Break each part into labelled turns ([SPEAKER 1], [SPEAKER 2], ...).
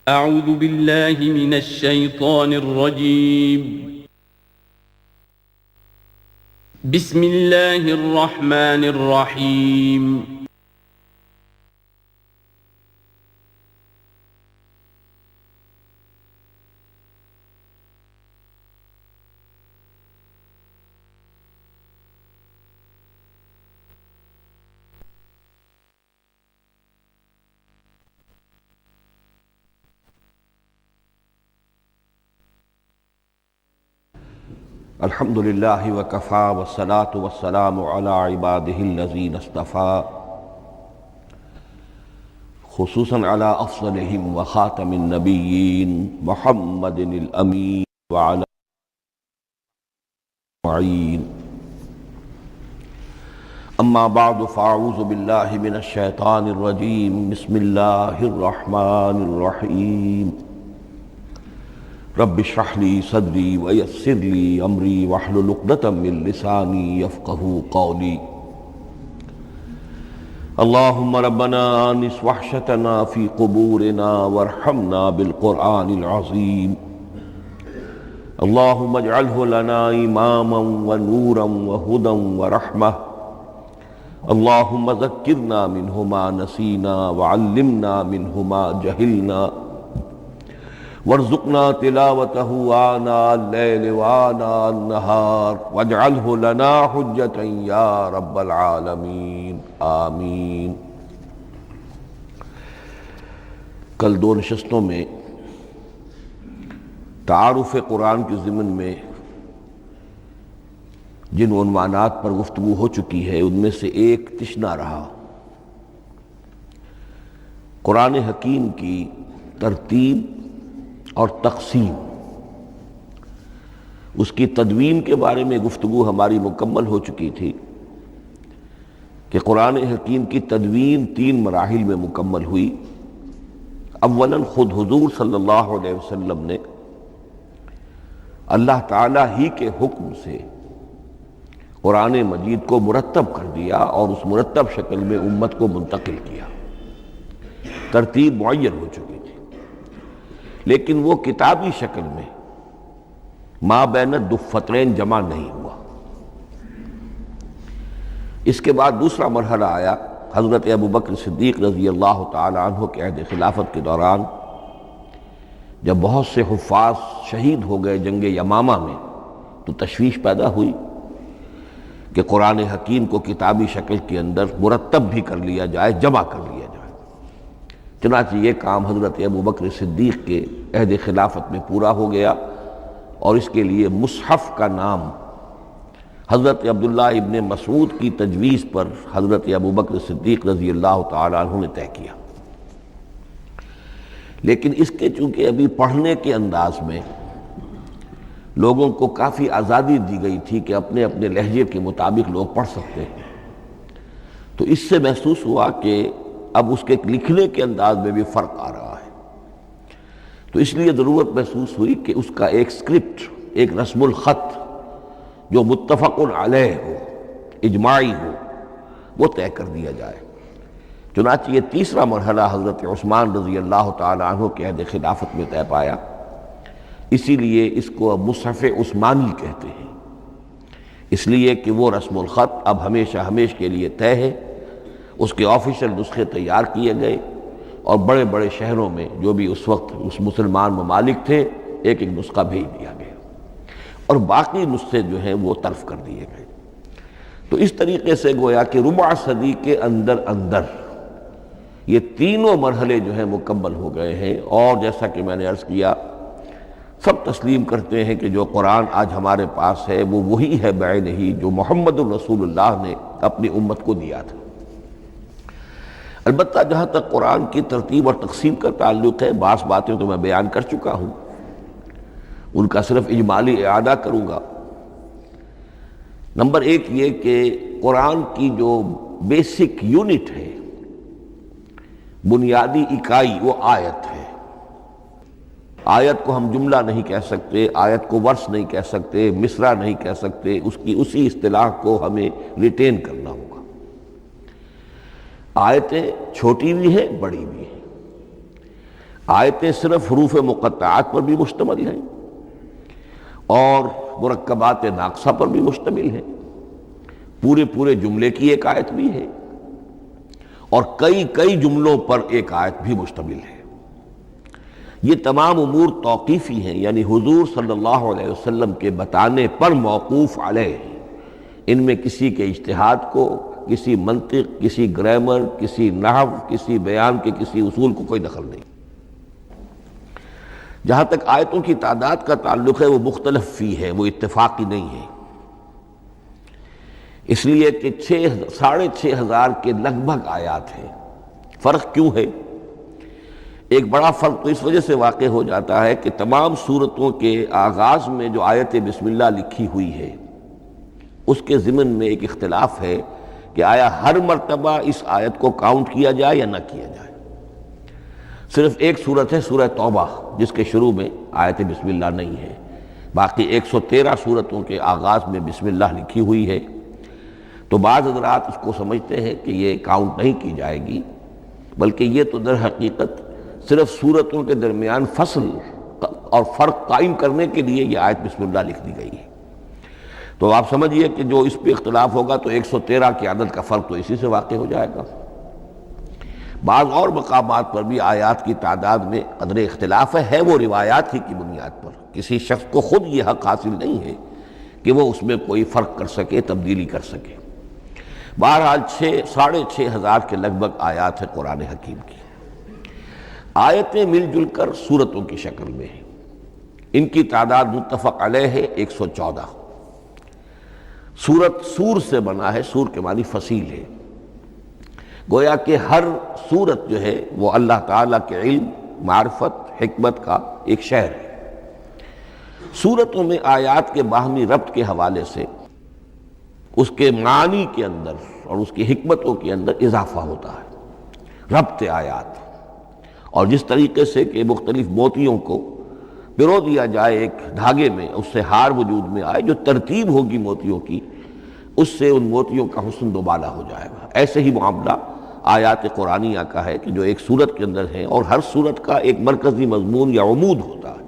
[SPEAKER 1] أعوذ بالله من الشيطان الرجيم. بسم الله الرحمن الرحيم.
[SPEAKER 2] الحمد للہ وکفا والصلاة والسلام علی عبادہ الذین اصطفیٰ خصوصاً علی افضلہم وخاتم النبیین محمد الامین وعلی معین. اما بعد فاعوذ باللہ من الشیطان الرجیم. بسم اللہ الرحمن الرحیم. رب اشرح لي صدري ويسر لي امري واحلل عقدة من لساني يفقهوا قولي. اللهم ربنا آنس وحشتنا في قبورنا وارحمنا بالقرآن العظيم. اللهم اجعله لنا إماما ونورا وهدى ورحمة. اللهم ذكرنا منه ما نسينا وعلمنا منه ما جهلنا وارزقنا تلاوته آناء الليل وآناء النهار واجعله لنا حجة يا رب العالمین آمین. کل دو نشستوں میں تعارف قرآن کے ضمن میں جن عنوانات پر گفتگو ہو چکی ہے ان میں سے ایک تشنا رہا قرآن حکیم کی ترتیب اور تقسیم. اس کی تدوین کے بارے میں گفتگو ہماری مکمل ہو چکی تھی کہ قرآن حکیم کی تدوین 3 مراحل میں مکمل ہوئی. اولاً خود حضور صلی اللہ علیہ وسلم نے اللہ تعالیٰ ہی کے حکم سے قرآن مجید کو مرتب کر دیا اور اس مرتب شکل میں امت کو منتقل کیا. ترتیب معین ہو چکی تھی لیکن وہ کتابی شکل میں ما بین الدفترین جمع نہیں ہوا. اس کے بعد دوسرا مرحلہ آیا حضرت ابوبکر صدیق رضی اللہ تعالی عنہ کے عہد خلافت کے دوران، جب بہت سے حفاظ شہید ہو گئے جنگ یمامہ میں تو تشویش پیدا ہوئی کہ قرآن حکیم کو کتابی شکل کے اندر مرتب بھی کر لیا جائے، جمع کر لیا جائے. چنانچہ یہ کام حضرت ابوبکر صدیق کے عہد خلافت میں پورا ہو گیا اور اس کے لیے مصحف کا نام حضرت عبداللہ ابن مسعود کی تجویز پر حضرت ابوبکر صدیق رضی اللہ تعالیٰ عنہ نے طے کیا. لیکن اس کے چونکہ ابھی پڑھنے کے انداز میں لوگوں کو کافی آزادی دی گئی تھی کہ اپنے اپنے لہجے کے مطابق لوگ پڑھ سکتے ہیں، تو اس سے محسوس ہوا کہ اب اس کے لکھنے کے انداز میں بھی فرق آ رہا ہے. تو اس لیے ضرورت محسوس ہوئی کہ اس کا ایک اسکرپٹ، ایک رسم الخط جو متفق علیہ ہو، اجماعی ہو، وہ طے کر دیا جائے. چنانچہ یہ تیسرا مرحلہ حضرت عثمان رضی اللہ تعالی عنہ کے عہد خلافت میں طے پایا. اسی لیے اس کو اب مصحف عثمانی کہتے ہیں، اس لیے کہ وہ رسم الخط اب ہمیشہ ہمیشہ کے لیے طے ہے. اس کے آفیشل نسخے تیار کیے گئے اور بڑے بڑے شہروں میں جو بھی اس وقت اس مسلمان ممالک تھے ایک ایک نسخہ بھیج دیا گیا اور باقی نسخے جو ہیں وہ طرف کر دیے گئے. تو اس طریقے سے گویا کہ ربع صدی کے اندر یہ تینوں مرحلے جو ہیں مکمل ہو گئے ہیں. اور جیسا کہ میں نے عرض کیا، سب تسلیم کرتے ہیں کہ جو قرآن آج ہمارے پاس ہے وہ وہی ہے بعینہ جو محمد الرسول اللہ نے اپنی امت کو دیا تھا. البتہ جہاں تک قرآن کی ترتیب اور تقسیم کا تعلق ہے، بعض باتیں تو میں بیان کر چکا ہوں، ان کا صرف اجمالی اعادہ کروں گا. نمبر 1 یہ کہ قرآن کی جو بیسک یونٹ ہے، بنیادی اکائی، وہ آیت ہے. آیت کو ہم جملہ نہیں کہہ سکتے، آیت کو ورس نہیں کہہ سکتے، مصرع نہیں کہہ سکتے، اس کی اسی اصطلاح کو ہمیں ریٹین کرنا ہوگا. آیتیں چھوٹی بھی ہیں، بڑی بھی ہیں. آیتیں صرف حروف مقطعات پر بھی مشتمل ہیں اور مرکبات ناقصہ پر بھی مشتمل ہیں، پورے جملے کی ایک آیت بھی ہے اور کئی جملوں پر ایک آیت بھی مشتمل ہے۔ یہ تمام امور توقیفی ہیں، یعنی حضور صلی اللہ علیہ وسلم کے بتانے پر موقوف علیہ ہیں۔ ان میں کسی کے اجتہاد کو، کسی منطق، کسی گرامر، کسی نحو، کسی بیان کے کسی اصول کو کوئی دخل نہیں۔ جہاں تک آیتوں کی تعداد کا تعلق ہے وہ مختلف فی ہے، وہ اتفاقی نہیں ہے، اس لیے کہ 6,500 کے لگ بھگ آیات ہیں۔ فرق کیوں ہے؟ ایک بڑا فرق تو اس وجہ سے واقع ہو جاتا ہے کہ تمام سورتوں کے آغاز میں جو آیت بسم اللہ لکھی ہوئی ہے اس کے ضمن میں ایک اختلاف ہے کہ آیا ہر مرتبہ اس آیت کو کاؤنٹ کیا جائے یا نہ کیا جائے۔ صرف ایک سورت ہے سورہ توبہ جس کے شروع میں آیت بسم اللہ نہیں ہے، باقی 113 سورتوں کے آغاز میں بسم اللہ لکھی ہوئی ہے۔ تو بعض حضرات اس کو سمجھتے ہیں کہ یہ کاؤنٹ نہیں کی جائے گی، بلکہ یہ تو در حقیقت صرف سورتوں کے درمیان فصل اور فرق قائم کرنے کے لیے یہ آیت بسم اللہ لکھ دی گئی ہے۔ تو آپ سمجھیے کہ جو اس پہ اختلاف ہوگا تو 113 کی عدد کا فرق تو اسی سے واقع ہو جائے گا۔ بعض اور مقامات پر بھی آیات کی تعداد میں قدر اختلاف ہے وہ روایات ہی کی بنیاد پر، کسی شخص کو خود یہ حق حاصل نہیں ہے کہ وہ اس میں کوئی فرق کر سکے، تبدیلی کر سکے۔ بہرحال 6,500 کے لگ بھگ آیات ہیں قرآن حکیم کی۔ آیتیں مل جل کر سورتوں کی شکل میں ہیں، ان کی تعداد متفق علیہ ہے 114۔ سورت سور سے بنا ہے، سور کے معنی فصیل ہے، گویا کہ ہر سورت جو ہے وہ اللہ تعالیٰ کے علم، معرفت، حکمت کا ایک شہر ہے۔ سورتوں میں آیات کے باہمی ربط کے حوالے سے اس کے معنی کے اندر اور اس کی حکمتوں کے اندر اضافہ ہوتا ہے، ربط آیات۔ اور جس طریقے سے کہ مختلف موتیوں کو پرو دیا جائے ایک دھاگے میں، اس سے ہار وجود میں آئے، جو ترتیب ہوگی موتیوں کی اس سے ان موتیوں کا حسن دوبالا ہو جائے گا۔ ایسے ہی معاملہ آیات قرآنیہ کا ہے کہ جو ایک سورت کے اندر ہیں اور ہر سورت کا ایک مرکزی مضمون یا عمود ہوتا ہے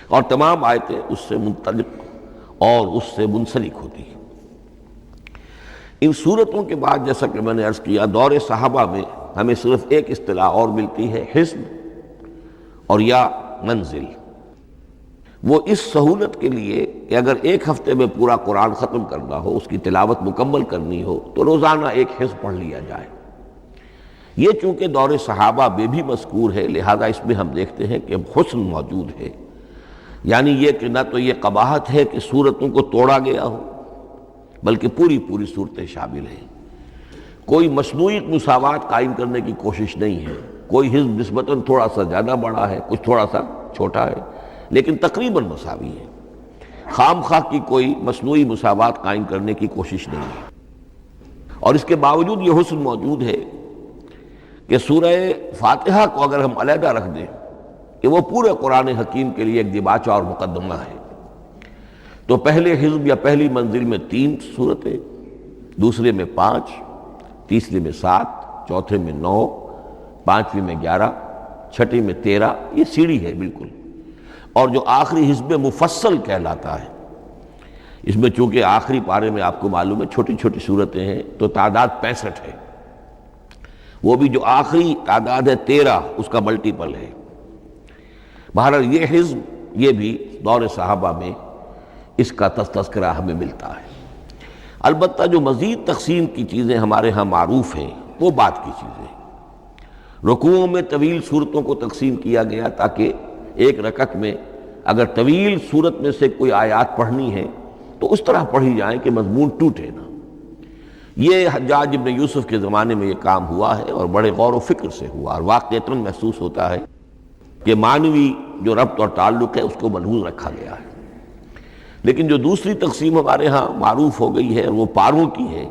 [SPEAKER 2] اور تمام آیتیں اس سے منطلق اور اس سے منسلک ہوتی ہیں۔ ان سورتوں کے بعد جیسا کہ میں نے عرض کیا، دور صحابہ میں ہمیں صرف ایک اصطلاح اور ملتی ہے، حزب اور یا منزل۔ وہ اس سہولت کے لیے کہ اگر ایک ہفتے میں پورا قرآن ختم کرنا ہو، اس کی تلاوت مکمل کرنی ہو تو روزانہ ایک حزب پڑھ لیا جائے۔ یہ چونکہ دور صحابہ میں بھی مذکور ہے، لہذا اس میں ہم دیکھتے ہیں کہ حسن موجود ہے، یعنی یہ کہ نہ تو یہ قباحت ہے کہ سورتوں کو توڑا گیا ہو، بلکہ پوری صورتیں شامل ہیں۔ کوئی مصنوعی مساوات قائم کرنے کی کوشش نہیں ہے، کوئی حزب نسبتاً تھوڑا سا زیادہ بڑا ہے، کچھ تھوڑا سا چھوٹا ہے، لیکن تقریباً مساوی ہے۔ خام خواہ کی کوئی مصنوعی مساوات قائم کرنے کی کوشش نہیں ہے۔ اور اس کے باوجود یہ حسن موجود ہے کہ سورہ فاتحہ کو اگر ہم علیحدہ رکھ دیں کہ وہ پورے قرآن حکیم کے لیے ایک دباچہ اور مقدمہ ہے، تو پہلے حزب یا پہلی منزل میں 3 سورتیں، دوسرے میں 5، تیسرے میں 7، چوتھے میں 9، پانچویں میں 11، چھٹی میں 13، یہ سیڑھی ہے بالکل۔ اور جو آخری حزب مفصل کہلاتا ہے، اس میں چونکہ آخری پارے میں آپ کو معلوم ہے چھوٹی چھوٹی سورتیں ہیں تو تعداد 65 ہے، وہ بھی جو آخری تعداد ہے 13 اس کا ملٹیپل ہے۔ بہرحال یہ حزب یہ بھی دور صحابہ میں اس کا تذکرہ ہمیں ملتا ہے۔ البتہ جو مزید تقسیم کی چیزیں ہمارے ہاں معروف ہیں وہ بات کی چیزیں ہیں۔ رکوعوں میں طویل صورتوں کو تقسیم کیا گیا تاکہ ایک رکعت میں اگر طویل صورت میں سے کوئی آیات پڑھنی ہے تو اس طرح پڑھی جائیں کہ مضمون ٹوٹے نہ۔ یہ حجاج ابن یوسف کے زمانے میں یہ کام ہوا ہے اور بڑے غور و فکر سے ہوا، اور واقعتاً محسوس ہوتا ہے کہ معنوی جو ربط اور تعلق ہے اس کو ملحوظ رکھا گیا ہے۔ لیکن جو دوسری تقسیم ہمارے ہاں معروف ہو گئی ہے وہ پاروں کی ہے،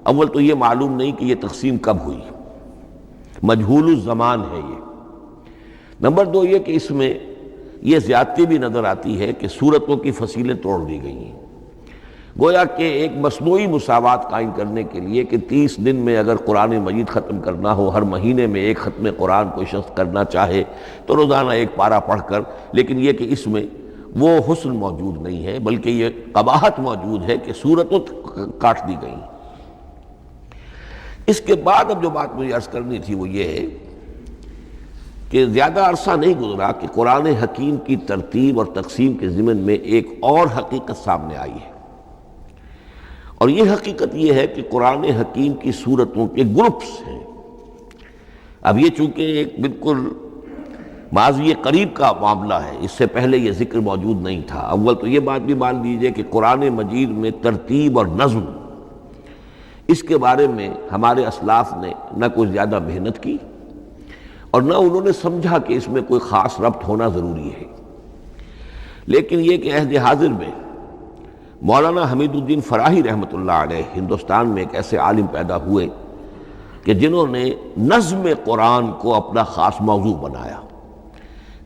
[SPEAKER 2] اول تو یہ معلوم نہیں کہ یہ تقسیم کب ہوئی، مجہول الزمان ہے یہ۔ نمبر 2 یہ کہ اس میں یہ زیادتی بھی نظر آتی ہے کہ سورتوں کی فصیلیں توڑ دی گئی ہیں۔ گویا کہ ایک مصنوعی مساوات قائم کرنے کے لیے کہ 30 دن میں اگر قرآن مجید ختم کرنا ہو، ہر مہینے میں ایک ختم قرآن کوئی شخص کرنا چاہے تو روزانہ ایک پارہ پڑھ کر، لیکن یہ کہ اس میں وہ حسن موجود نہیں ہے، بلکہ یہ قباحت موجود ہے کہ صورتوں کاٹ دی گئی۔ اس کے بعد اب جو بات مجھے عرض کرنی تھی وہ یہ ہے کہ زیادہ عرصہ نہیں گزرا کہ قرآن حکیم کی ترتیب اور تقسیم کے ضمن میں ایک اور حقیقت سامنے آئی ہے، اور یہ حقیقت یہ ہے کہ قرآن حکیم کی سورتوں کے گروپس ہیں۔ اب یہ چونکہ ایک بالکل ماضی قریب کا معاملہ ہے، اس سے پہلے یہ ذکر موجود نہیں تھا۔ اول تو یہ بات بھی مان لیجئے کہ قرآن مجید میں ترتیب اور نظم، اس کے بارے میں ہمارے اسلاف نے نہ کوئی زیادہ محنت کی اور نہ انہوں نے سمجھا کہ اس میں کوئی خاص ربط ہونا ضروری ہے۔ لیکن یہ کہ عہد حاضر میں مولانا حمید الدین فراہی رحمۃ اللہ علیہ ہندوستان میں ایک ایسے عالم پیدا ہوئے کہ جنہوں نے نظم قرآن کو اپنا خاص موضوع بنایا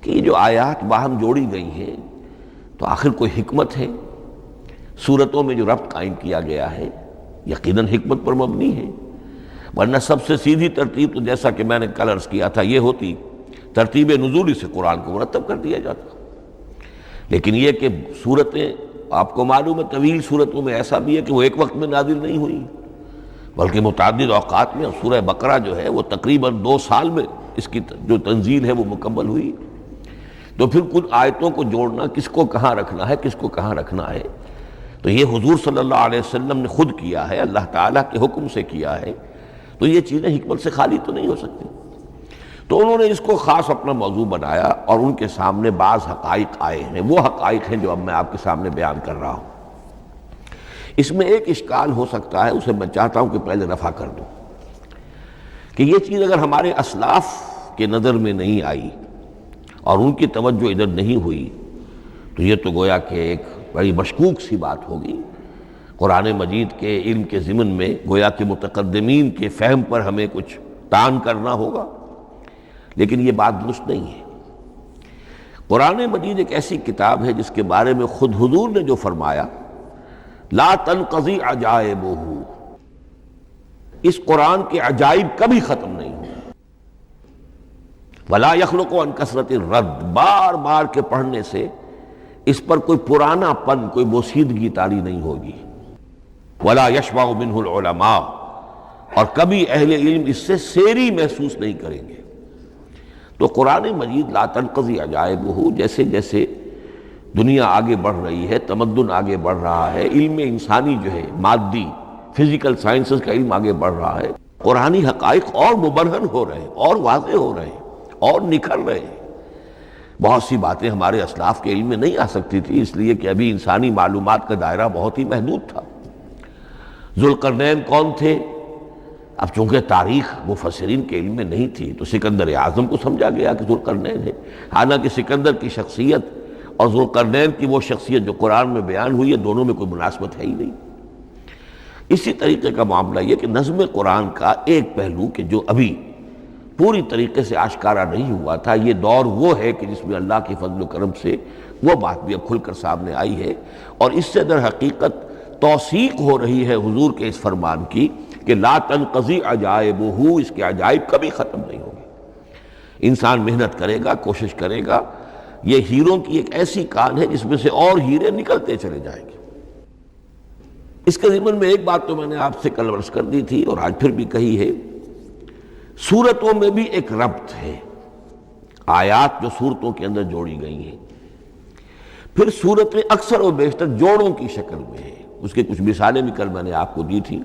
[SPEAKER 2] کہ یہ جو آیات باہم جوڑی گئی ہیں تو آخر کوئی حکمت ہے، سورتوں میں جو ربط قائم کیا گیا ہے یقیناً حکمت پر مبنی ہے، ورنہ سب سے سیدھی ترتیب تو جیسا کہ میں نے کل عرض کیا تھا یہ ہوتی ترتیب نزولی سے قرآن کو مرتب کر دیا جاتا۔ لیکن یہ کہ سورتیں آپ کو معلوم ہے طویل سورتوں میں ایسا بھی ہے کہ وہ ایک وقت میں نازل نہیں ہوئی بلکہ متعدد اوقات میں، اور سورہ بقرہ جو ہے وہ تقریباً 2 سال میں اس کی جو تنزیل ہے وہ مکمل ہوئی۔ تو پھر کچھ آیتوں کو جوڑنا، کس کو کہاں رکھنا ہے، کس کو کہاں رکھنا ہے، تو یہ حضور صلی اللہ علیہ وسلم نے خود کیا ہے، اللہ تعالیٰ کے حکم سے کیا ہے، تو یہ چیزیں حکمت سے خالی تو نہیں ہو سکتی۔ تو انہوں نے اس کو خاص اپنا موضوع بنایا اور ان کے سامنے بعض حقائق آئے ہیں، وہ حقائق ہیں جو اب میں آپ کے سامنے بیان کر رہا ہوں۔ اس میں ایک اشکال ہو سکتا ہے، اسے میں چاہتا ہوں کہ پہلے رفع کر دوں کہ یہ چیز اگر ہمارے اسلاف کے نظر میں نہیں آئی اور ان کی توجہ ادھر نہیں ہوئی تو یہ تو گویا کہ ایک بڑی مشکوک سی بات ہوگی۔ قرآن مجید کے علم کے ضمن میں گویا کہ متقدمین کے فہم پر ہمیں کچھ تان کرنا ہوگا، لیکن یہ بات درست نہیں ہے۔ قرآن مجید ایک ایسی کتاب ہے جس کے بارے میں خود حضور نے جو فرمایا لا تنقضی عجائبہ، اس قرآن کے عجائب کبھی ختم نہیں ہوں، ولا یخلق عن کثرت الرد، بار بار کے پڑھنے سے اس پر کوئی پرانا پن، کوئی بوسیدگی طاری نہیں ہوگی، ولا یشبع منہ العلماء، اور کبھی اہل علم اس سے سیری محسوس نہیں کریں گے۔ تو قرآن مجید لا تنقضی عجائبہ، جیسے جیسے دنیا آگے بڑھ رہی ہے، تمدن آگے بڑھ رہا ہے، علم انسانی جو ہے مادی فزیکل سائنسز کا علم آگے بڑھ رہا ہے، قرآنی حقائق اور مبرہن ہو رہے ہیں، اور واضح ہو رہے ہیں، اور نکھر رہے ہیں۔ بہت سی باتیں ہمارے اسلاف کے علم میں نہیں آ سکتی تھی، اس لیے کہ ابھی انسانی معلومات کا دائرہ بہت ہی محدود تھا۔ ذوالقرنین کون تھے؟ اب چونکہ تاریخ مفسرین کے علم میں نہیں تھی تو سکندر اعظم کو سمجھا گیا کہ ذوالقرنین ہے، حالانکہ سکندر کی شخصیت اور ذوالقرنین کی وہ شخصیت جو قرآن میں بیان ہوئی ہے دونوں میں کوئی مناسبت ہے ہی نہیں۔ اسی طریقے کا معاملہ یہ کہ نظم قرآن کا ایک پہلو کہ جو ابھی پوری طریقے سے آشکارا نہیں ہوا تھا، یہ دور وہ ہے کہ جس میں اللہ کی فضل و کرم سے وہ بات بھی اب کھل کر سامنے آئی ہے، اور اس سے در حقیقت توثیق ہو رہی ہے حضور کے اس فرمان کی کہ لا تنقضی عجائبہ، اس کے عجائب کبھی ختم نہیں ہوں گے۔ انسان محنت کرے گا، کوشش کرے گا، یہ ہیروں کی ایک ایسی کان ہے جس میں سے اور ہیرے نکلتے چلے جائیں گے۔ اس کے ضمن میں ایک بات تو میں نے آپ سے کل عرض کر دی تھی اور آج پھر بھی کہی ہے، سورتوں میں بھی ایک ربط ہے، آیات جو سورتوں کے اندر جوڑی گئی ہیں، پھر سورتیں اکثر و بیشتر جوڑوں کی شکل میں ہیں۔ اس کے کچھ مثالیں بھی کل میں نے آپ کو دی تھی۔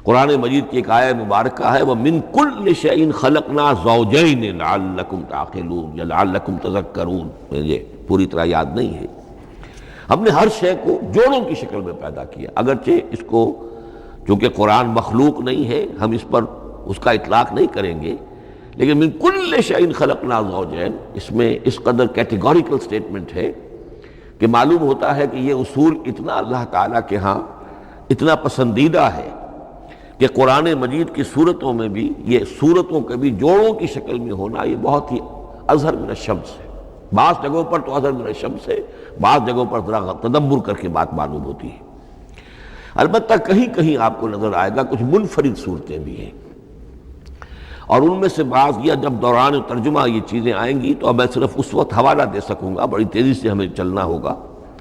[SPEAKER 2] قرآن مجید کی ایک آیہ مبارکہ ہے وَمِن كُلِّ شَيْءٍ خَلَقْنَا زَوْجَيْنِ لَعَلَّكُمْ تَعْقِلُونَ یا لَعَلَّكُمْ تَذَكَّرُونَ، مجھے پوری طرح یاد نہیں ہے۔ ہم نے ہر شے کو جوڑوں کی شکل میں پیدا کیا، اگرچہ اس کو چونکہ قرآن مخلوق نہیں ہے ہم اس پر اس کا اطلاق نہیں کریں گے، لیکن من کل شیء خلقنا زوجین، اس میں اس قدر کیٹیگوریکل سٹیٹمنٹ ہے کہ معلوم ہوتا ہے کہ یہ اصول اتنا اللہ تعالیٰ کے ہاں اتنا پسندیدہ ہے کہ قرآن مجید کی صورتوں میں بھی یہ صورتوں کے بھی جوڑوں کی شکل میں ہونا یہ بہت ہی اظہر من الشمس ہے۔ بعض جگہوں پر تو اظہر من الشمس ہے، بعض جگہوں پر ذرا تدبر کر کے بات معلوم ہوتی ہے۔ البتہ کہیں کہیں آپ کو نظر آئے گا کچھ منفرد صورتیں بھی ہیں، اور ان میں سے بعض یا جب دوران ترجمہ یہ چیزیں آئیں گی تو اب میں صرف اس وقت حوالہ دے سکوں گا، بڑی تیزی سے ہمیں چلنا ہوگا،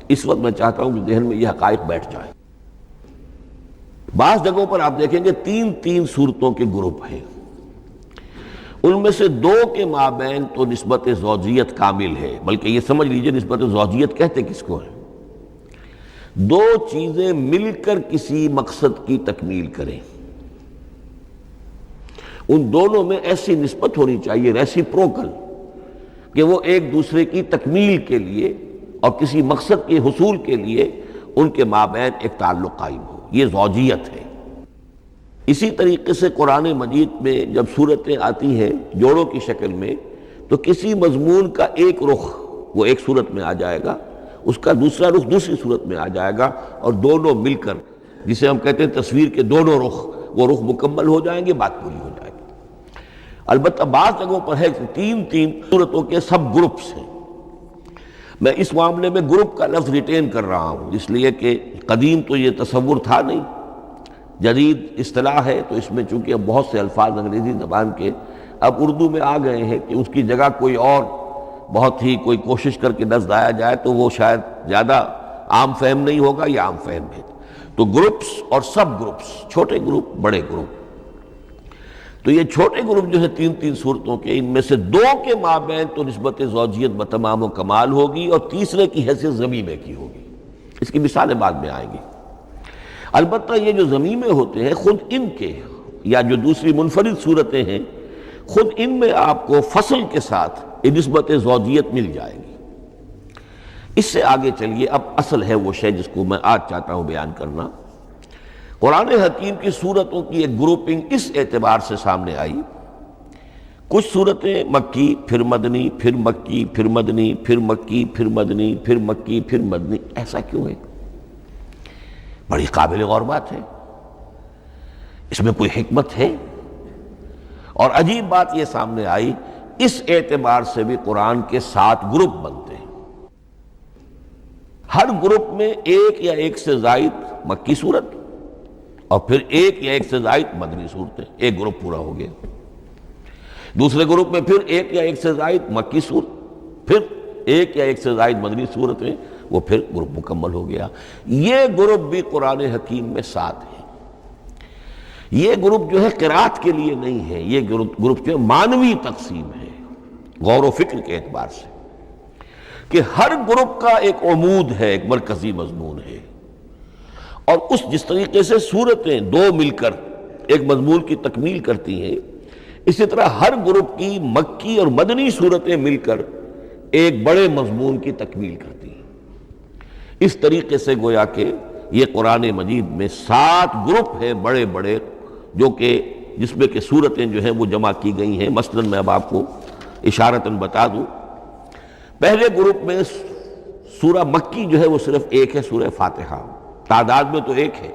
[SPEAKER 2] اس وقت میں چاہتا ہوں کہ ذہن میں یہ حقائق بیٹھ جائیں۔ بعض جگہوں پر آپ دیکھیں گے تین تین صورتوں کے گروپ ہیں، ان میں سے دو کے مابین تو نسبت زوجیت کامل ہے، بلکہ یہ سمجھ لیجئے نسبت زوجیت کہتے کس کو ہے؟ دو چیزیں مل کر کسی مقصد کی تکمیل کریں، ان دونوں میں ایسی نسبت ہونی چاہیے ریسیپروکل کہ وہ ایک دوسرے کی تکمیل کے لیے اور کسی مقصد کے حصول کے لیے ان کے مابین ایک تعلق قائم ہو، یہ زوجیت ہے۔ اسی طریقے سے قرآن مجید میں جب صورتیں آتی ہیں جوڑوں کی شکل میں تو کسی مضمون کا ایک رخ وہ ایک صورت میں آ جائے گا، اس کا دوسرا رخ دوسری صورت میں آ جائے گا، اور دونوں مل کر جسے ہم کہتے ہیں تصویر کے دونوں رخ، وہ رخ مکمل ہو جائیں گے، بات پوری ہو جائے گی۔ البتہ بعض جگہوں پر ہے تین تین صورتوں کے سب گروپس ہیں۔ میں اس معاملے میں گروپ کا لفظ ریٹین کر رہا ہوں اس لیے کہ قدیم تو یہ تصور تھا نہیں، جدید اصطلاح ہے، تو اس میں چونکہ اب بہت سے الفاظ انگریزی زبان کے اب اردو میں آ گئے ہیں کہ اس کی جگہ کوئی اور بہت ہی کوئی کوشش کر کے لفظ آیا جائے تو وہ شاید زیادہ عام فہم نہیں ہوگا یا عام فہم ہے۔ تو گروپس اور سب گروپس، چھوٹے گروپ بڑے گروپ، تو یہ چھوٹے گروپ جو ہے تین تین صورتوں کے، ان میں سے دو کے مابین تو نسبت زوجیت بتمام و کمال ہوگی اور تیسرے کی حیثیت ضمیمے کی ہوگی۔ اس کی مثالیں بعد میں آئیں گی۔ البتہ یہ جو ضمیمے ہوتے ہیں خود ان کے یا جو دوسری منفرد صورتیں ہیں خود ان میں آپ کو فصل کے ساتھ نسبت زوجیت مل جائے گی۔ اس سے آگے چلیے، اب اصل ہے وہ شے جس کو میں آج چاہتا ہوں بیان کرنا۔ قرآن حکیم کی صورتوں کی ایک گروپنگ اس اعتبار سے سامنے آئی، کچھ صورتیں مکی پھر مدنی پھر مکی پھر مدنی پھر مکی پھر مدنی پھر مکی پھر مدنی، ایسا کیوں ہے؟ بڑی قابل غور بات ہے، اس میں کوئی حکمت ہے؟ اور عجیب بات یہ سامنے آئی، اس اعتبار سے بھی قرآن کے 7 گروپ بنتے ہیں، ہر گروپ میں ایک یا ایک سے زائد مکی صورت اور پھر ایک یا ایک سے زائد مدنی صورتیں، ایک گروپ پورا ہو گیا۔ دوسرے گروپ میں پھر ایک یا ایک سے زائد مکی صورت، پھر ایک یا ایک سے زائد مدنی صورتیں، وہ پھر گروپ مکمل ہو گیا۔ یہ گروپ بھی قرآن حکیم میں 7 ہے۔ یہ گروپ جو ہے قرات کے لیے نہیں ہے، یہ گروپ جو ہے معنوی تقسیم ہے، غور و فکر کے اعتبار سے، کہ ہر گروپ کا ایک عمود ہے، ایک مرکزی مضمون ہے، اور جس طریقے سے صورتیں دو مل کر ایک مضمون کی تکمیل کرتی ہیں، اسی طرح ہر گروپ کی مکی اور مدنی صورتیں مل کر ایک بڑے مضمون کی تکمیل کرتی ہیں۔ اس طریقے سے گویا کہ یہ قرآن مجید میں 7 گروپ ہیں بڑے بڑے، جو کہ جس میں کہ صورتیں جو ہیں وہ جمع کی گئی ہیں۔ مثلا میں اب آپ کو اشارتاً بتا دوں، پہلے گروپ میں سورہ مکی جو ہے وہ صرف ایک ہے، سورہ فاتحہ، تعداد میں تو ایک ہے،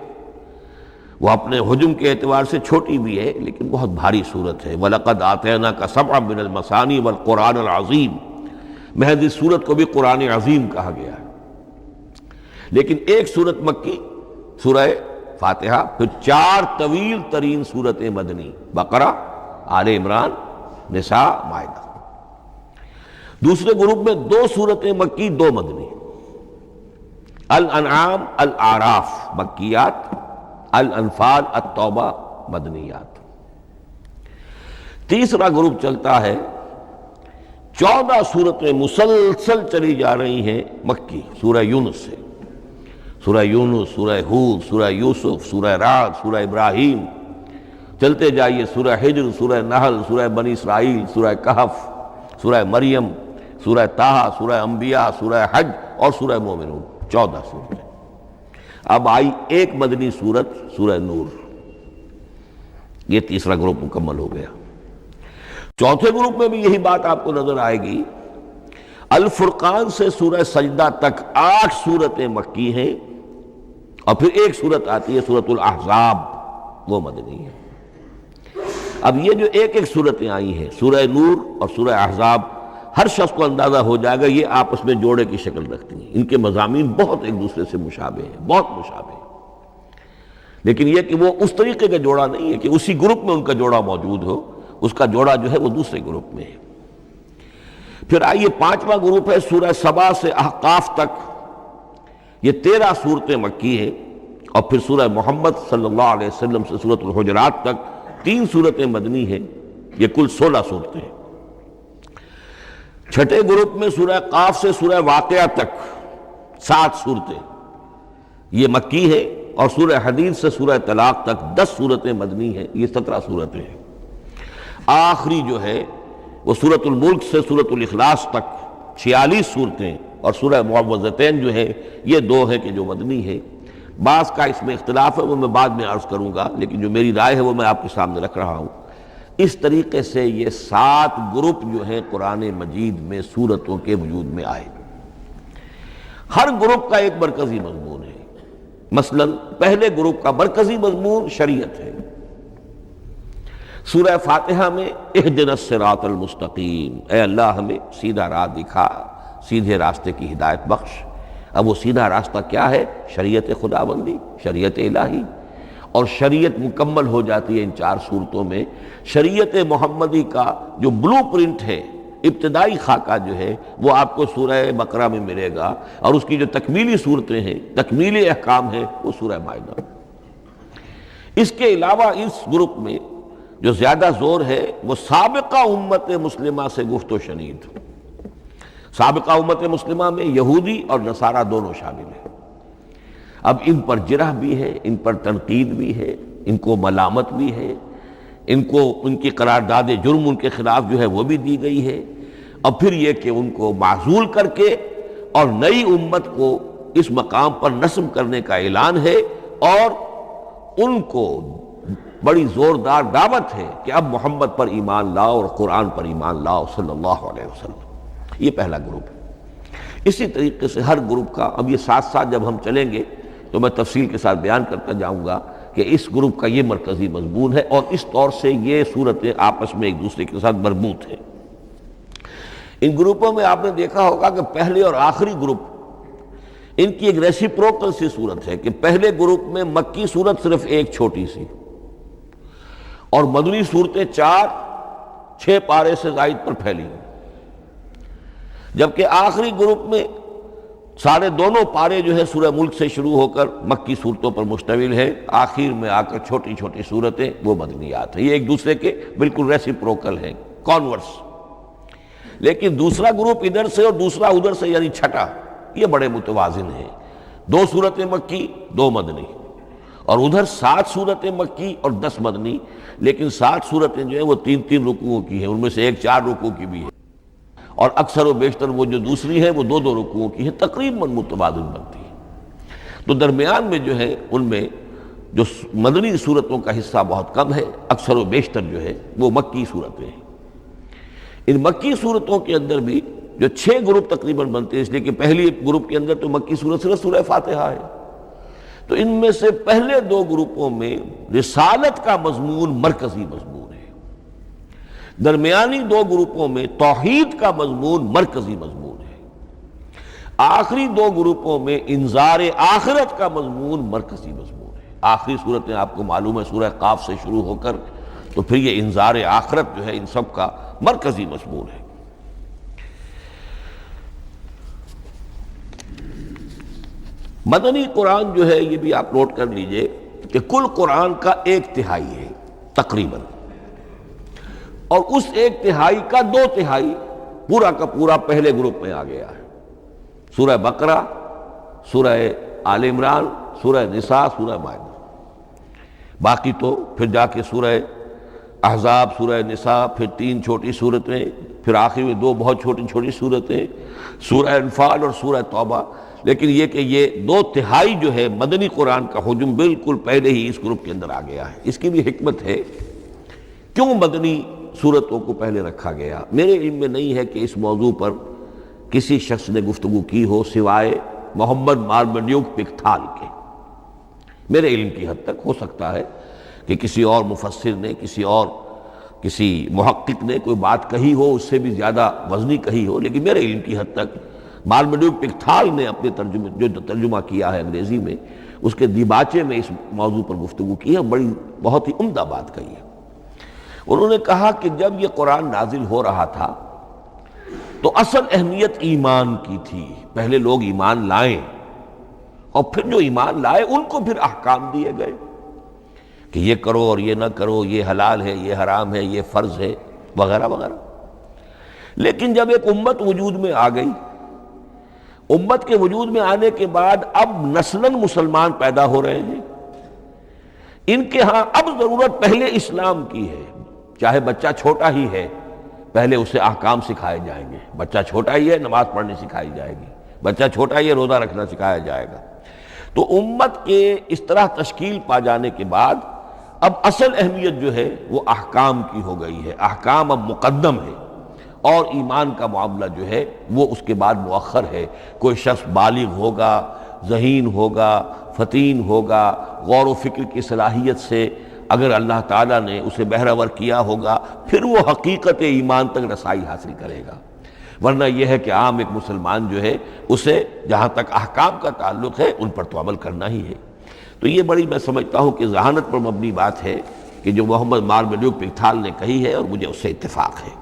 [SPEAKER 2] وہ اپنے حجم کے اعتبار سے چھوٹی بھی ہے لیکن بہت بھاری صورت ہے۔ وَلَقَدْ آتَيْنَاكَ سَبْعًا مِنَ الْمَثَانِي وَالْقُرْآنَ الْعَظِيمِ، محض اس صورت کو بھی قرآن عظیم کہا گیا ہے۔ لیکن ایک صورت مکی سورہ فاتحہ، پھر 4 طویل ترین صورتیں مدنی، بقرہ، آل عمران، نساء، مائدہ۔ دوسرے گروپ میں 2 صورتیں مکی، 2 مدنی، الانعام، الاعراف مکیات، الانفال، التوبہ مدنیات۔ تیسرا گروپ چلتا ہے، 14 صورتیں مسلسل چلی جا رہی ہیں مکی، سورہ یونس سے، سورہ یونس، سورہ ہود، سورہ یوسف، سورہ رعد، سورہ ابراہیم، چلتے جائیے، سورہ حجر، سورہ نحل، سورہ بنی اسرائیل، سورہ کہف، سورہ مریم، سورہ طٰہٰ، سورہ انبیاء، سورہ حج اور سورہ مومنون، 14 صورتیں۔ اب آئی ایک مدنی صورت، سورہ نور، یہ تیسرا گروپ مکمل ہو گیا۔ چوتھے گروپ میں بھی یہی بات آپ کو نظر آئے گی، الفرقان سے سورہ سجدہ تک 8 صورتیں مکی ہیں، اور پھر ایک صورت آتی ہے سورۃ الاحزاب، وہ مدنی ہے۔ اب یہ جو ایک ایک صورتیں آئی ہیں، سورہ نور اور سورہ احزاب، ہر شخص کو اندازہ ہو جائے گا یہ آپس میں جوڑے کی شکل رکھتی ہیں، ان کے مضامین بہت ایک دوسرے سے مشابہ ہیں، بہت مشابہ ہیں۔ لیکن یہ کہ وہ اس طریقے کا جوڑا نہیں ہے کہ اسی گروپ میں ان کا جوڑا موجود ہو، اس کا جوڑا جو ہے وہ دوسرے گروپ میں ہے۔ پھر آئیے پانچواں گروپ ہے سورہ سبا سے احقاف تک، یہ 13 صورتیں مکی ہیں، اور پھر سورہ محمد صلی اللہ علیہ وسلم سے سورۃ الحجرات تک 3 صورتیں مدنی ہیں، یہ کل 16 صورتیں ہیں۔ چھٹے گروپ میں سورہ قاف سے سورہ واقعہ تک 7 صورتیں یہ مکی ہے، اور سورہ حدید سے سورہ طلاق تک 10 صورتیں مدنی ہیں، یہ 17 صورتیں ہیں۔ آخری جو ہے وہ سورۃ الملک سے سورۃ الاخلاص تک 46 صورتیں، اور سورہ معوذتین جو ہے یہ 2 ہیں کہ جو مدنی ہے۔ بعض کا اس میں اختلاف ہے، وہ میں بعد میں عرض کروں گا، لیکن جو میری رائے ہے وہ میں آپ کے سامنے رکھ رہا ہوں۔ اس طریقے سے یہ 7 گروپ جو ہیں قرآن مجید میں سورتوں کے وجود میں آئے۔ ہر گروپ کا ایک مرکزی مضمون ہے۔ مثلا پہلے گروپ کا مرکزی مضمون شریعت ہے۔ سورہ فاتحہ میں اہدنا الصراط المستقیم، اے اللہ ہمیں سیدھا راہ دکھا، سیدھے راستے کی ہدایت بخش۔ اب وہ سیدھا راستہ کیا ہے؟ شریعت خداوندی، شریعت الہی، اور شریعت مکمل ہو جاتی ہے ان 4 صورتوں میں۔ شریعت محمدی کا جو بلو پرنٹ ہے، ابتدائی خاکہ جو ہے وہ آپ کو سورہ بقرہ میں ملے گا، اور اس کی جو تکمیلی صورتیں ہیں، تکمیلی احکام ہیں، وہ سورہ مائدہ۔ اس کے علاوہ اس گروپ میں جو زیادہ زور ہے وہ سابقہ امت مسلمہ سے گفت و شنید۔ سابقہ امت مسلمہ میں یہودی اور نصارہ دونوں شامل ہیں۔ اب ان پر جرح بھی ہے، ان پر تنقید بھی ہے، ان کو ملامت بھی ہے، ان کو ان کی قرارداد جرم ان کے خلاف جو ہے وہ بھی دی گئی ہے، اور پھر یہ کہ ان کو معزول کر کے اور نئی امت کو اس مقام پر نصب کرنے کا اعلان ہے، اور ان کو بڑی زوردار دعوت ہے کہ اب محمد پر ایمان لاؤ اور قرآن پر ایمان لاؤ صلی اللہ علیہ وسلم۔ یہ پہلا گروپ ہے۔ اسی طریقے سے ہر گروپ کا، اب یہ ساتھ ساتھ جب ہم چلیں گے تو میں تفصیل کے ساتھ بیان کرتا جاؤں گا کہ اس گروپ کا یہ مرکزی مضمون ہے، اور اس طور سے یہ صورتیں آپس میں ایک دوسرے کے ساتھ مربوط ہیں۔ ان گروپوں میں آپ نے دیکھا ہوگا کہ پہلے اور آخری گروپ ان کی ایک ریسیپروکل سی صورت ہے کہ پہلے گروپ میں مکی صورت صرف ایک چھوٹی سی، اور مدنی صورتیں 4-6 پارے سے زائد پر پھیلی ہیں، جبکہ آخری گروپ میں سارے دونوں پارے جو ہے سورہ ملک سے شروع ہو کر مکی صورتوں پر مشتمل ہے، آخر میں آ کر چھوٹی چھوٹی صورتیں وہ مدنیات ہیں۔ یہ ایک دوسرے کے بالکل ریسیپروکل ہیں، کانورس۔ لیکن دوسرا گروپ ادھر سے اور دوسرا ادھر سے، یعنی چھٹا، یہ بڑے متوازن ہیں۔ 2 صورتیں مکی، 2 مدنی، اور ادھر 7 صورتیں مکی اور 10 مدنی، لیکن 7 صورتیں جو ہیں وہ 3 رکوعوں کی ہیں، ان میں سے ایک 4 رکوع کی بھی ہے، اور اکثر و بیشتر وہ جو دوسری ہے وہ 2 رکوعوں کی ہے، تقریباً متبادل بنتی ہے۔ تو درمیان میں جو ہے ان میں جو مدنی صورتوں کا حصہ بہت کم ہے، اکثر و بیشتر جو ہے وہ مکی صورتیں ہیں۔ ان مکی صورتوں کے اندر بھی جو 6 گروپ تقریباً بنتے ہیں، اس لیے کہ پہلی گروپ کے اندر تو مکی صورت صرف سورہ فاتحہ ہے، تو ان میں سے پہلے 2 گروپوں میں رسالت کا مضمون مرکزی مضمون ہے، درمیانی 2 گروپوں میں توحید کا مضمون مرکزی مضمون ہے، آخری 2 گروپوں میں انذار آخرت کا مضمون مرکزی مضمون ہے۔ آخری صورتیں آپ کو معلوم ہے سورہ قاف سے شروع ہو کر تو پھر یہ انذار آخرت جو ہے ان سب کا مرکزی مضمون ہے۔ مدنی قرآن جو ہے یہ بھی آپ نوٹ کر لیجئے کہ کل قرآن کا 1/3 ہے تقریباً، اور اس 1/3 کا 2/3 پورا کا پورا پہلے گروپ میں آ گیا ہے۔ سورہ بقرہ، سورہ آل عمران، سورہ نساء، سورہ مائدہ۔ باقی تو پھر جا کے سورہ احزاب، سورہ نساء، پھر 3 چھوٹی صورتیں، پھر آخر میں 2 بہت چھوٹی چھوٹی صورتیں، سورہ انفال اور سورہ توبہ۔ لیکن یہ کہ یہ 2/3 جو ہے مدنی قرآن کا حجم بالکل پہلے ہی اس گروپ کے اندر آ گیا ہے۔ اس کی بھی حکمت ہے، کیوں مدنی صورتوں کو پہلے رکھا گیا؟ میرے علم میں نہیں ہے کہ اس موضوع پر کسی شخص نے گفتگو کی ہو سوائے محمد مارمڈیوک پکتھال کے۔ میرے علم کی حد تک ہو سکتا ہے کہ کسی اور مفسر نے، کسی محقق نے کوئی بات کہی ہو، اس سے بھی زیادہ وزنی کہی ہو، لیکن میرے علم کی حد تک مارمڈیوک پکتھال نے اپنے جو ترجمہ کیا ہے انگریزی میں، اس کے دیباچے میں اس موضوع پر گفتگو کی ہے، بڑی بہت ہی عمدہ بات کہی ہے۔ انہوں نے کہا کہ جب یہ قرآن نازل ہو رہا تھا تو اصل اہمیت ایمان کی تھی، پہلے لوگ ایمان لائیں اور پھر جو ایمان لائے ان کو پھر احکام دیے گئے کہ یہ کرو اور یہ نہ کرو، یہ حلال ہے، یہ حرام ہے، یہ فرض ہے، وغیرہ وغیرہ۔ لیکن جب ایک امت وجود میں آ گئی، امت کے وجود میں آنے کے بعد اب نسلاً مسلمان پیدا ہو رہے ہیں، ان کے ہاں اب ضرورت پہلے اسلام کی ہے، چاہے بچہ چھوٹا ہی ہے پہلے اسے احکام سکھائے جائیں گے، بچہ چھوٹا ہی ہے نماز پڑھنی سکھائی جائے گی، بچہ چھوٹا ہی ہے روزہ رکھنا سکھایا جائے گا۔ تو امت کے اس طرح تشکیل پا جانے کے بعد اب اصل اہمیت جو ہے وہ احکام کی ہو گئی ہے، احکام اب مقدم ہے اور ایمان کا معاملہ جو ہے وہ اس کے بعد مؤخر ہے۔ کوئی شخص بالغ ہوگا، ذہین ہوگا، فطین ہوگا، غور و فکر کی صلاحیت سے اگر اللہ تعالیٰ نے اسے بہرور کیا ہوگا پھر وہ حقیقت ایمان تک رسائی حاصل کرے گا، ورنہ یہ ہے کہ عام ایک مسلمان جو ہے اسے جہاں تک احکام کا تعلق ہے ان پر تو عمل کرنا ہی ہے۔ تو یہ بڑی میں سمجھتا ہوں کہ ذہانت پر مبنی بات ہے کہ جو محمد مارملیوک پکتھال نے کہی ہے اور مجھے اس سے اتفاق ہے۔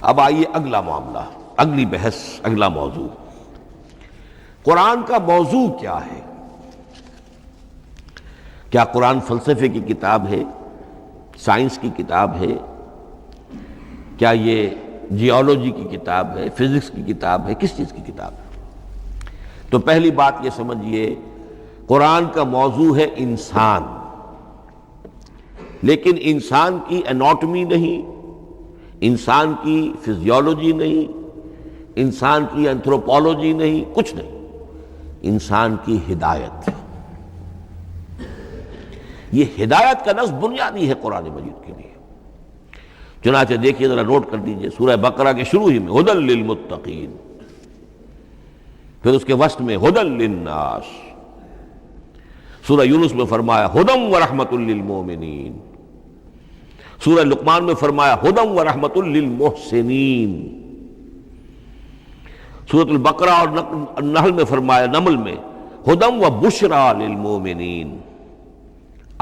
[SPEAKER 2] اب آئیے اگلا معاملہ، اگلی بحث، اگلا موضوع، قرآن کا موضوع کیا ہے؟ کیا قرآن فلسفے کی کتاب ہے، سائنس کی کتاب ہے، کیا یہ جیولوجی کی کتاب ہے، فزکس کی کتاب ہے، کس چیز کی کتاب ہے؟ تو پہلی بات یہ سمجھیے، قرآن کا موضوع ہے انسان، لیکن انسان کی اناٹمی نہیں، انسان کی فزیولوجی نہیں، انسان کی اینتھروپولوجی نہیں، کچھ نہیں، انسان کی ہدایت۔ یہ ہدایت کا لفظ بنیادی ہے قرآن مجید کے لیے۔ چنانچہ دیکھیے ذرا نوٹ کر دیجئے، سورہ بقرہ کے شروع ہی میں ھدی للمتقین، پھر اس کے وسط میں ھدی للناس، سورہ یونس میں فرمایا ھدی ورحمۃ للمؤمنین، سورہ لقمان میں فرمایا ھدی ورحمۃ للمحسنین، سورۃ البقرہ اور النحل میں فرمایا، نمل میں ھدی وبشریٰ للمؤمنین،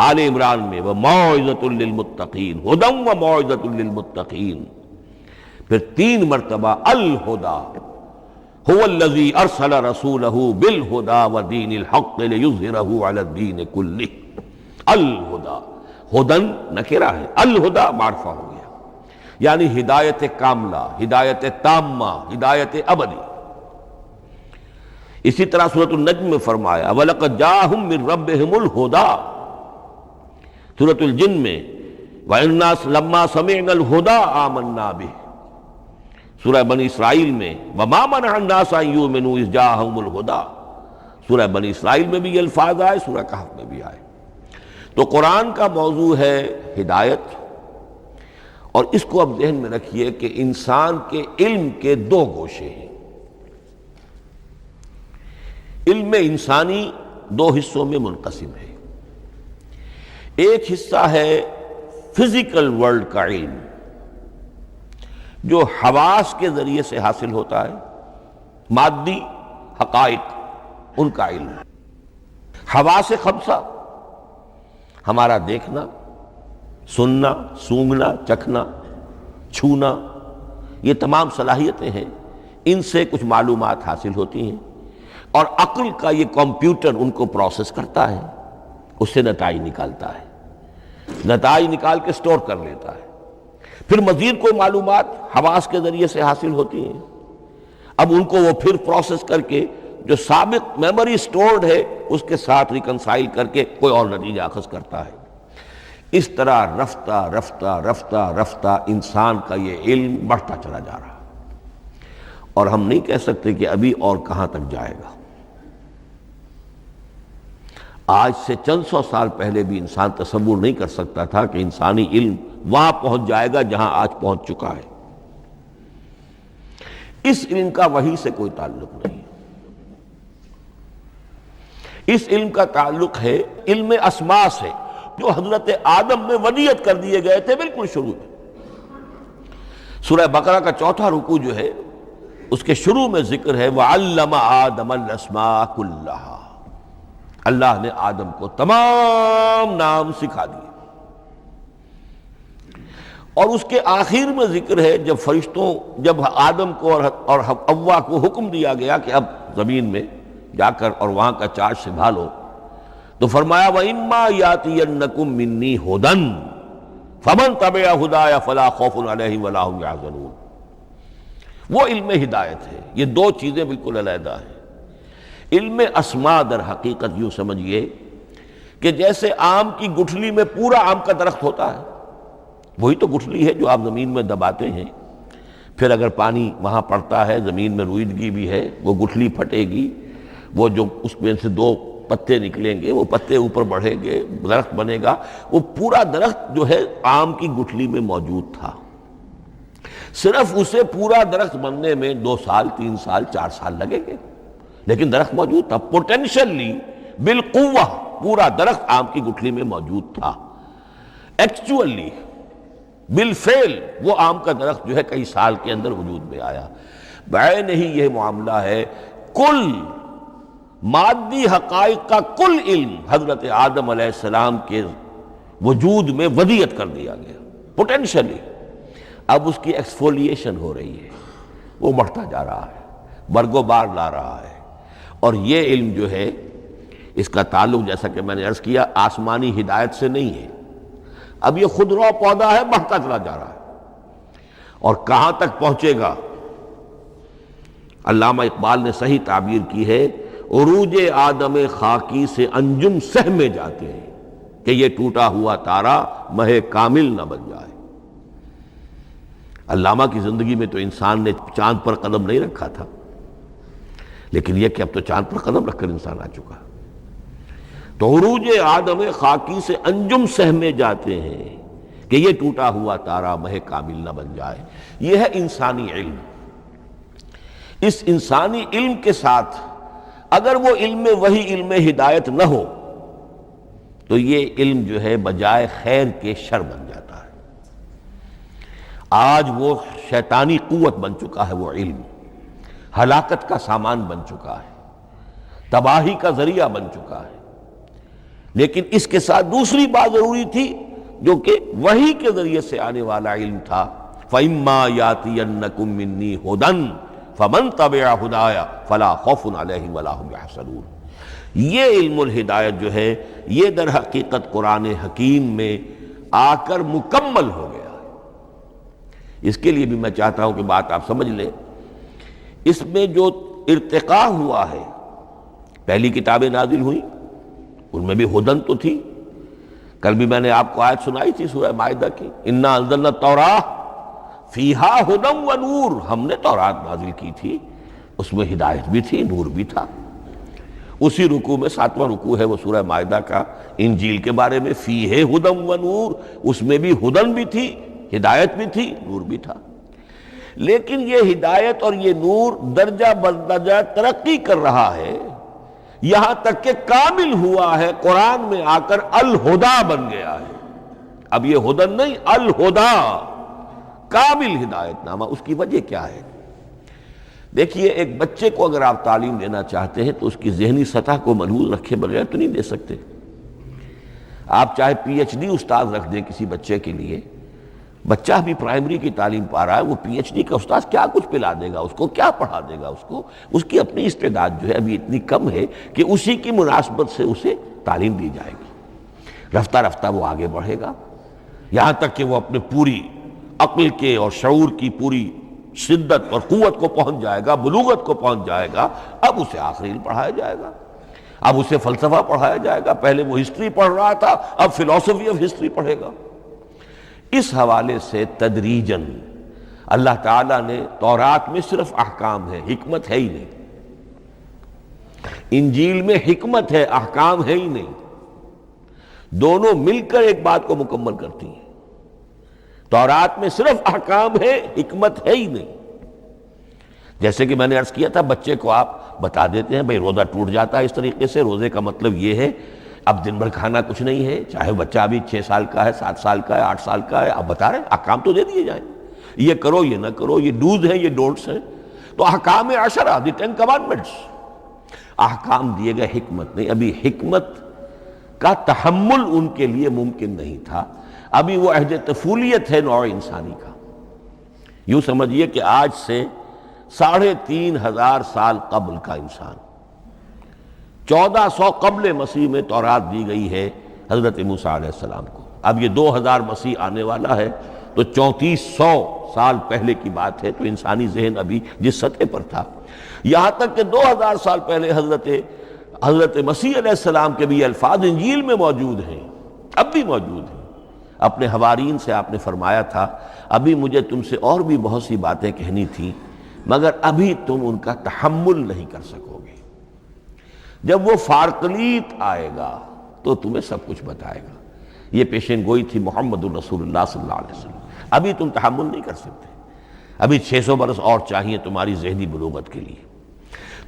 [SPEAKER 2] آل عمران میں وموعظۃ للمتقین، ھدی وموعظۃ للمتقین، پھر 3 مرتبہ الہدیٰ هو الذی ارسل رسولہ بالہدیٰ ودین الحق لیظہرہ علی الدین کلہ۔ الہدیٰ، ہدن نکرہ ہے، الہدیٰ معرفہ ہو گیا، یعنی ہدایت کاملہ، ہدایت تامہ، ہدایت ابدی۔ اسی طرح سورۃ النجم میں فرمایا وَلَقَدْ جَاءَهُم مِّن رَّبِّهِمُ الْهُدَىٰ، سورۃ الجن میں وَإِنَّا لَمَّا سَمِعْنَا الْهُدَىٰ آمَنَّا بِهِ، سورہ بنی اسرائیل میں وَمَا مَنَعَ النَّاسَ أَن يُؤْمِنُوا إِذْ جَاءَهُمُ الْهُدَىٰ، سورہ بنی اسرائیل میں بھی یہ الفاظ آئے، سورہ کہف میں بھی آئے۔ تو قرآن کا موضوع ہے ہدایت، اور اس کو اب ذہن میں رکھیے کہ انسان کے علم کے 2 گوشے ہیں۔ علم انسانی 2 حصوں میں منقسم ہے، ایک حصہ ہے فزیکل ورلڈ کا علم جو حواس کے ذریعے سے حاصل ہوتا ہے، مادی حقائق ان کا علم۔ حواس 5 ہمارا دیکھنا، سننا، سونگھنا، چکھنا، چھونا، یہ تمام صلاحیتیں ہیں، ان سے کچھ معلومات حاصل ہوتی ہیں، اور عقل کا یہ کمپیوٹر ان کو پروسیس کرتا ہے، اس سے نتائج نکالتا ہے، نتائج نکال کے سٹور کر لیتا ہے۔ پھر مزید کوئی معلومات حواس کے ذریعے سے حاصل ہوتی ہیں، اب ان کو وہ پھر پروسیس کر کے جو سابق میموری سٹورڈ ہے اس کے ساتھ ریکنسائل کر کے کوئی اور نتیجہ اخذ کرتا ہے۔ اس طرح رفتہ رفتہ رفتہ رفتہ انسان کا یہ علم بڑھتا چلا جا رہا، اور ہم نہیں کہہ سکتے کہ ابھی اور کہاں تک جائے گا۔ آج سے چند 100 سال پہلے بھی انسان تصور نہیں کر سکتا تھا کہ انسانی علم وہاں پہنچ جائے گا جہاں آج پہنچ چکا ہے۔ اس علم کا وحی سے کوئی تعلق نہیں، اس علم کا تعلق ہے علم اسماء سے، جو حضرت آدم میں ودیعت کر دیے گئے تھے بالکل شروع میں۔ سورہ بقرہ کا 4تھا رکوع جو ہے اس کے شروع میں ذکر ہے وَعَلَّمَ آدَمَ الْأَسْمَاءَ كُلَّهَا، اللہ نے آدم کو تمام نام سکھا دیے۔ اور اس کے آخر میں ذکر ہے جب آدم کو اور حوا کو حکم دیا گیا کہ اب زمین میں جا کر اور وہاں کا چارج سنبھالو، تو فرمایا وَإِمَّا يَأْتِيَنَّكُم مِّنِّي هُدًى فَمَن تَبِعَ هُدَايَ فَلَا خَوْفٌ عَلَيْهِمْ وَلَا هُمْ يَحْزَنُونَ۔ وہ علم ہدایت ہے، یہ دو چیزیں بالکل علیحدہ ہیں۔ علم اسماء در حقیقت یوں سمجھیے کہ جیسے آم کی گٹھلی میں پورا آم کا درخت ہوتا ہے، وہی تو گٹھلی ہے جو آپ زمین میں دباتے ہیں، پھر اگر پانی وہاں پڑتا ہے، زمین میں روئیدگی بھی ہے، وہ گٹھلی پھٹے گی، وہ جو اس میں سے دو پتے نکلیں گے، وہ پتے اوپر بڑھیں گے، درخت بنے گا۔ وہ پورا درخت جو ہے آم کی گٹھلی میں موجود تھا، صرف اسے پورا درخت بننے میں 2 سال 3 سال 4 سال لگیں گے، لیکن درخت موجود تھا، پوٹینشلی بالقوہ پورا درخت آم کی گٹھلی میں موجود تھا۔ ایکچولی بالفعل وہ آم کا درخت جو ہے کئی سال کے اندر وجود میں آیا۔ بعین ہی یہ معاملہ ہے، کل مادی حقائق کا کل علم حضرت آدم علیہ السلام کے وجود میں ودیعت کر دیا گیا پوٹینشلی۔ اب اس کی ایکسفولیشن ہو رہی ہے، وہ بڑھتا جا رہا ہے، برگ و بار لا رہا ہے۔ اور یہ علم جو ہے اس کا تعلق جیسا کہ میں نے عرض کیا آسمانی ہدایت سے نہیں ہے، اب یہ خود رو پودا ہے، بڑھتا چلا جا رہا ہے۔ اور کہاں تک پہنچے گا؟ علامہ اقبال نے صحیح تعبیر کی ہے، عروج آدم خاکی سے انجم سہمے جاتے ہیں کہ یہ ٹوٹا ہوا تارا مہ کامل نہ بن جائے۔ علامہ کی زندگی میں تو انسان نے چاند پر قدم نہیں رکھا تھا، لیکن یہ کہ اب تو چاند پر قدم رکھ کر انسان آ چکا۔ تو عروج آدم خاکی سے انجم سہمے جاتے ہیں کہ یہ ٹوٹا ہوا تارا مہ کامل نہ بن جائے۔ یہ ہے انسانی علم۔ اس انسانی علم کے ساتھ اگر وہ علم وہی علم ہدایت نہ ہو تو یہ علم جو ہے بجائے خیر کے شر بن جاتا ہے۔ آج وہ شیطانی قوت بن چکا ہے، وہ علم ہلاکت کا سامان بن چکا ہے، تباہی کا ذریعہ بن چکا ہے۔ لیکن اس کے ساتھ دوسری بات ضروری تھی جو کہ وحی کے ذریعے سے آنے والا علم تھا، فَإِمَّا يَأْتِيَنَّكُم مِّنِّي هُدًى فَمَن تَبِعَ هُدَايَ فَلَا خَوْفٌ عَلَيْهِمْ وَلَا هُمْ يَحْزَنُونَ۔ یہ علم الہدایت جو ہے یہ در حقیقت قرآن حکیم میں آ کر مکمل ہو گیا ہے۔ اس کے لیے بھی میں چاہتا ہوں کہ بات آپ سمجھ لیں، اس میں جو ارتقاء ہوا ہے، پہلی کتابیں نازل ہوئیں ان میں بھی ہدن تو تھی، کل بھی میں نے آپ کو آیت سنائی تھی سورہ مائدہ کی، اِنَّا أَنزَلْنَا التَّوْرَاةَ فِيهَا هُدًى وَنُورٌ، ہم نے تورات نازل کی تھی، اس میں ہدایت بھی تھی، نور بھی تھا۔ اسی رکوع میں 7واں رکوع ہے وہ سورہ مائدہ کا، انجیل کے بارے میں، فِيهَا هُدًى وَنُورٌ، اس میں بھی ہدن بھی تھی، ہدایت بھی تھی، نور بھی تھا۔ لیکن یہ ہدایت اور یہ نور درجہ بدرجہ ترقی کر رہا ہے، یہاں تک کہ کامل ہوا ہے، قرآن میں آ کر الہدا بن گیا ہے۔ اب یہ ہدن نہیں، الہدا، کامل ہدایت نامہ۔ اس کی وجہ کیا ہے؟ دیکھیے، ایک بچے کو اگر آپ تعلیم دینا چاہتے ہیں تو اس کی ذہنی سطح کو ملحوظ رکھے بغیر تو نہیں دے سکتے۔ آپ چاہے پی ایچ ڈی استاد رکھ دیں کسی بچے کے لیے، بچہ بھی پرائمری کی تعلیم پا رہا ہے، وہ پی ایچ ڈی کا استاذ کیا کچھ پلا دے گا اس کو، کیا پڑھا دے گا اس کو؟ اس کی اپنی استعداد جو ہے ابھی اتنی کم ہے کہ اسی کی مناسبت سے اسے تعلیم دی جائے گی، رفتہ رفتہ وہ آگے بڑھے گا، یہاں تک کہ وہ اپنے پوری عقل کے اور شعور کی پوری شدت اور قوت کو پہنچ جائے گا، بلوغت کو پہنچ جائے گا۔ اب اسے آخری علم پڑھایا جائے گا، اب اسے فلسفہ پڑھایا جائے گا، پہلے وہ ہسٹری پڑھ رہا تھا، اب فلسفی آف ہسٹری پڑھے گا۔ اس حوالے سے تدریجاً اللہ تعالیٰ نے تورات میں صرف احکام ہے، حکمت ہے ہی نہیں، انجیل میں حکمت ہے، احکام ہے ہی نہیں، دونوں مل کر ایک بات کو مکمل کرتی ہیں۔ تورات میں صرف احکام ہے، حکمت ہے ہی نہیں۔ جیسے کہ میں نے عرض کیا تھا، بچے کو آپ بتا دیتے ہیں بھئی روزہ ٹوٹ جاتا ہے اس طریقے سے، روزے کا مطلب یہ ہے اب دن بھر کھانا کچھ نہیں ہے، چاہے بچہ ابھی 6 سال کا ہے، 7 سال کا ہے، 8 سال کا ہے، آپ بتا رہے ہیں احکام تو دے دیے جائیں، یہ کرو یہ نہ کرو، یہ ڈوز ہیں یہ ڈونٹس ہیں۔ تو احکام عشرہ، دی 10 commandments، احکام دیے گئے، حکمت نہیں۔ ابھی حکمت کا تحمل ان کے لیے ممکن نہیں تھا، ابھی وہ عہد طفولیت ہے نوع انسانی کا۔ یوں سمجھیے کہ آج سے 3500 سال قبل کا انسان، 1400 قبل مسیح میں تورات دی گئی ہے حضرت موسیٰ علیہ السلام کو۔ اب یہ 2000 مسیح آنے والا ہے تو 3400 سال پہلے کی بات ہے، تو انسانی ذہن ابھی جس سطح پر تھا، یہاں تک کہ 2000 سال پہلے حضرت مسیح علیہ السلام کے بھی الفاظ انجیل میں موجود ہیں، اب بھی موجود ہیں۔ اپنے حوارین سے آپ نے فرمایا تھا ابھی مجھے تم سے اور بھی بہت سی باتیں کہنی تھیں، مگر ابھی تم ان کا تحمل نہیں کر سکو گے، جب وہ فارقلیت آئے گا تو تمہیں سب کچھ بتائے گا۔ یہ پیشین گوئی تھی محمد الرسول اللہ صلی اللہ علیہ وسلم۔ ابھی تم تحمل نہیں کر سکتے، ابھی 600 برس اور چاہیے تمہاری ذہنی بلوغت کے لیے۔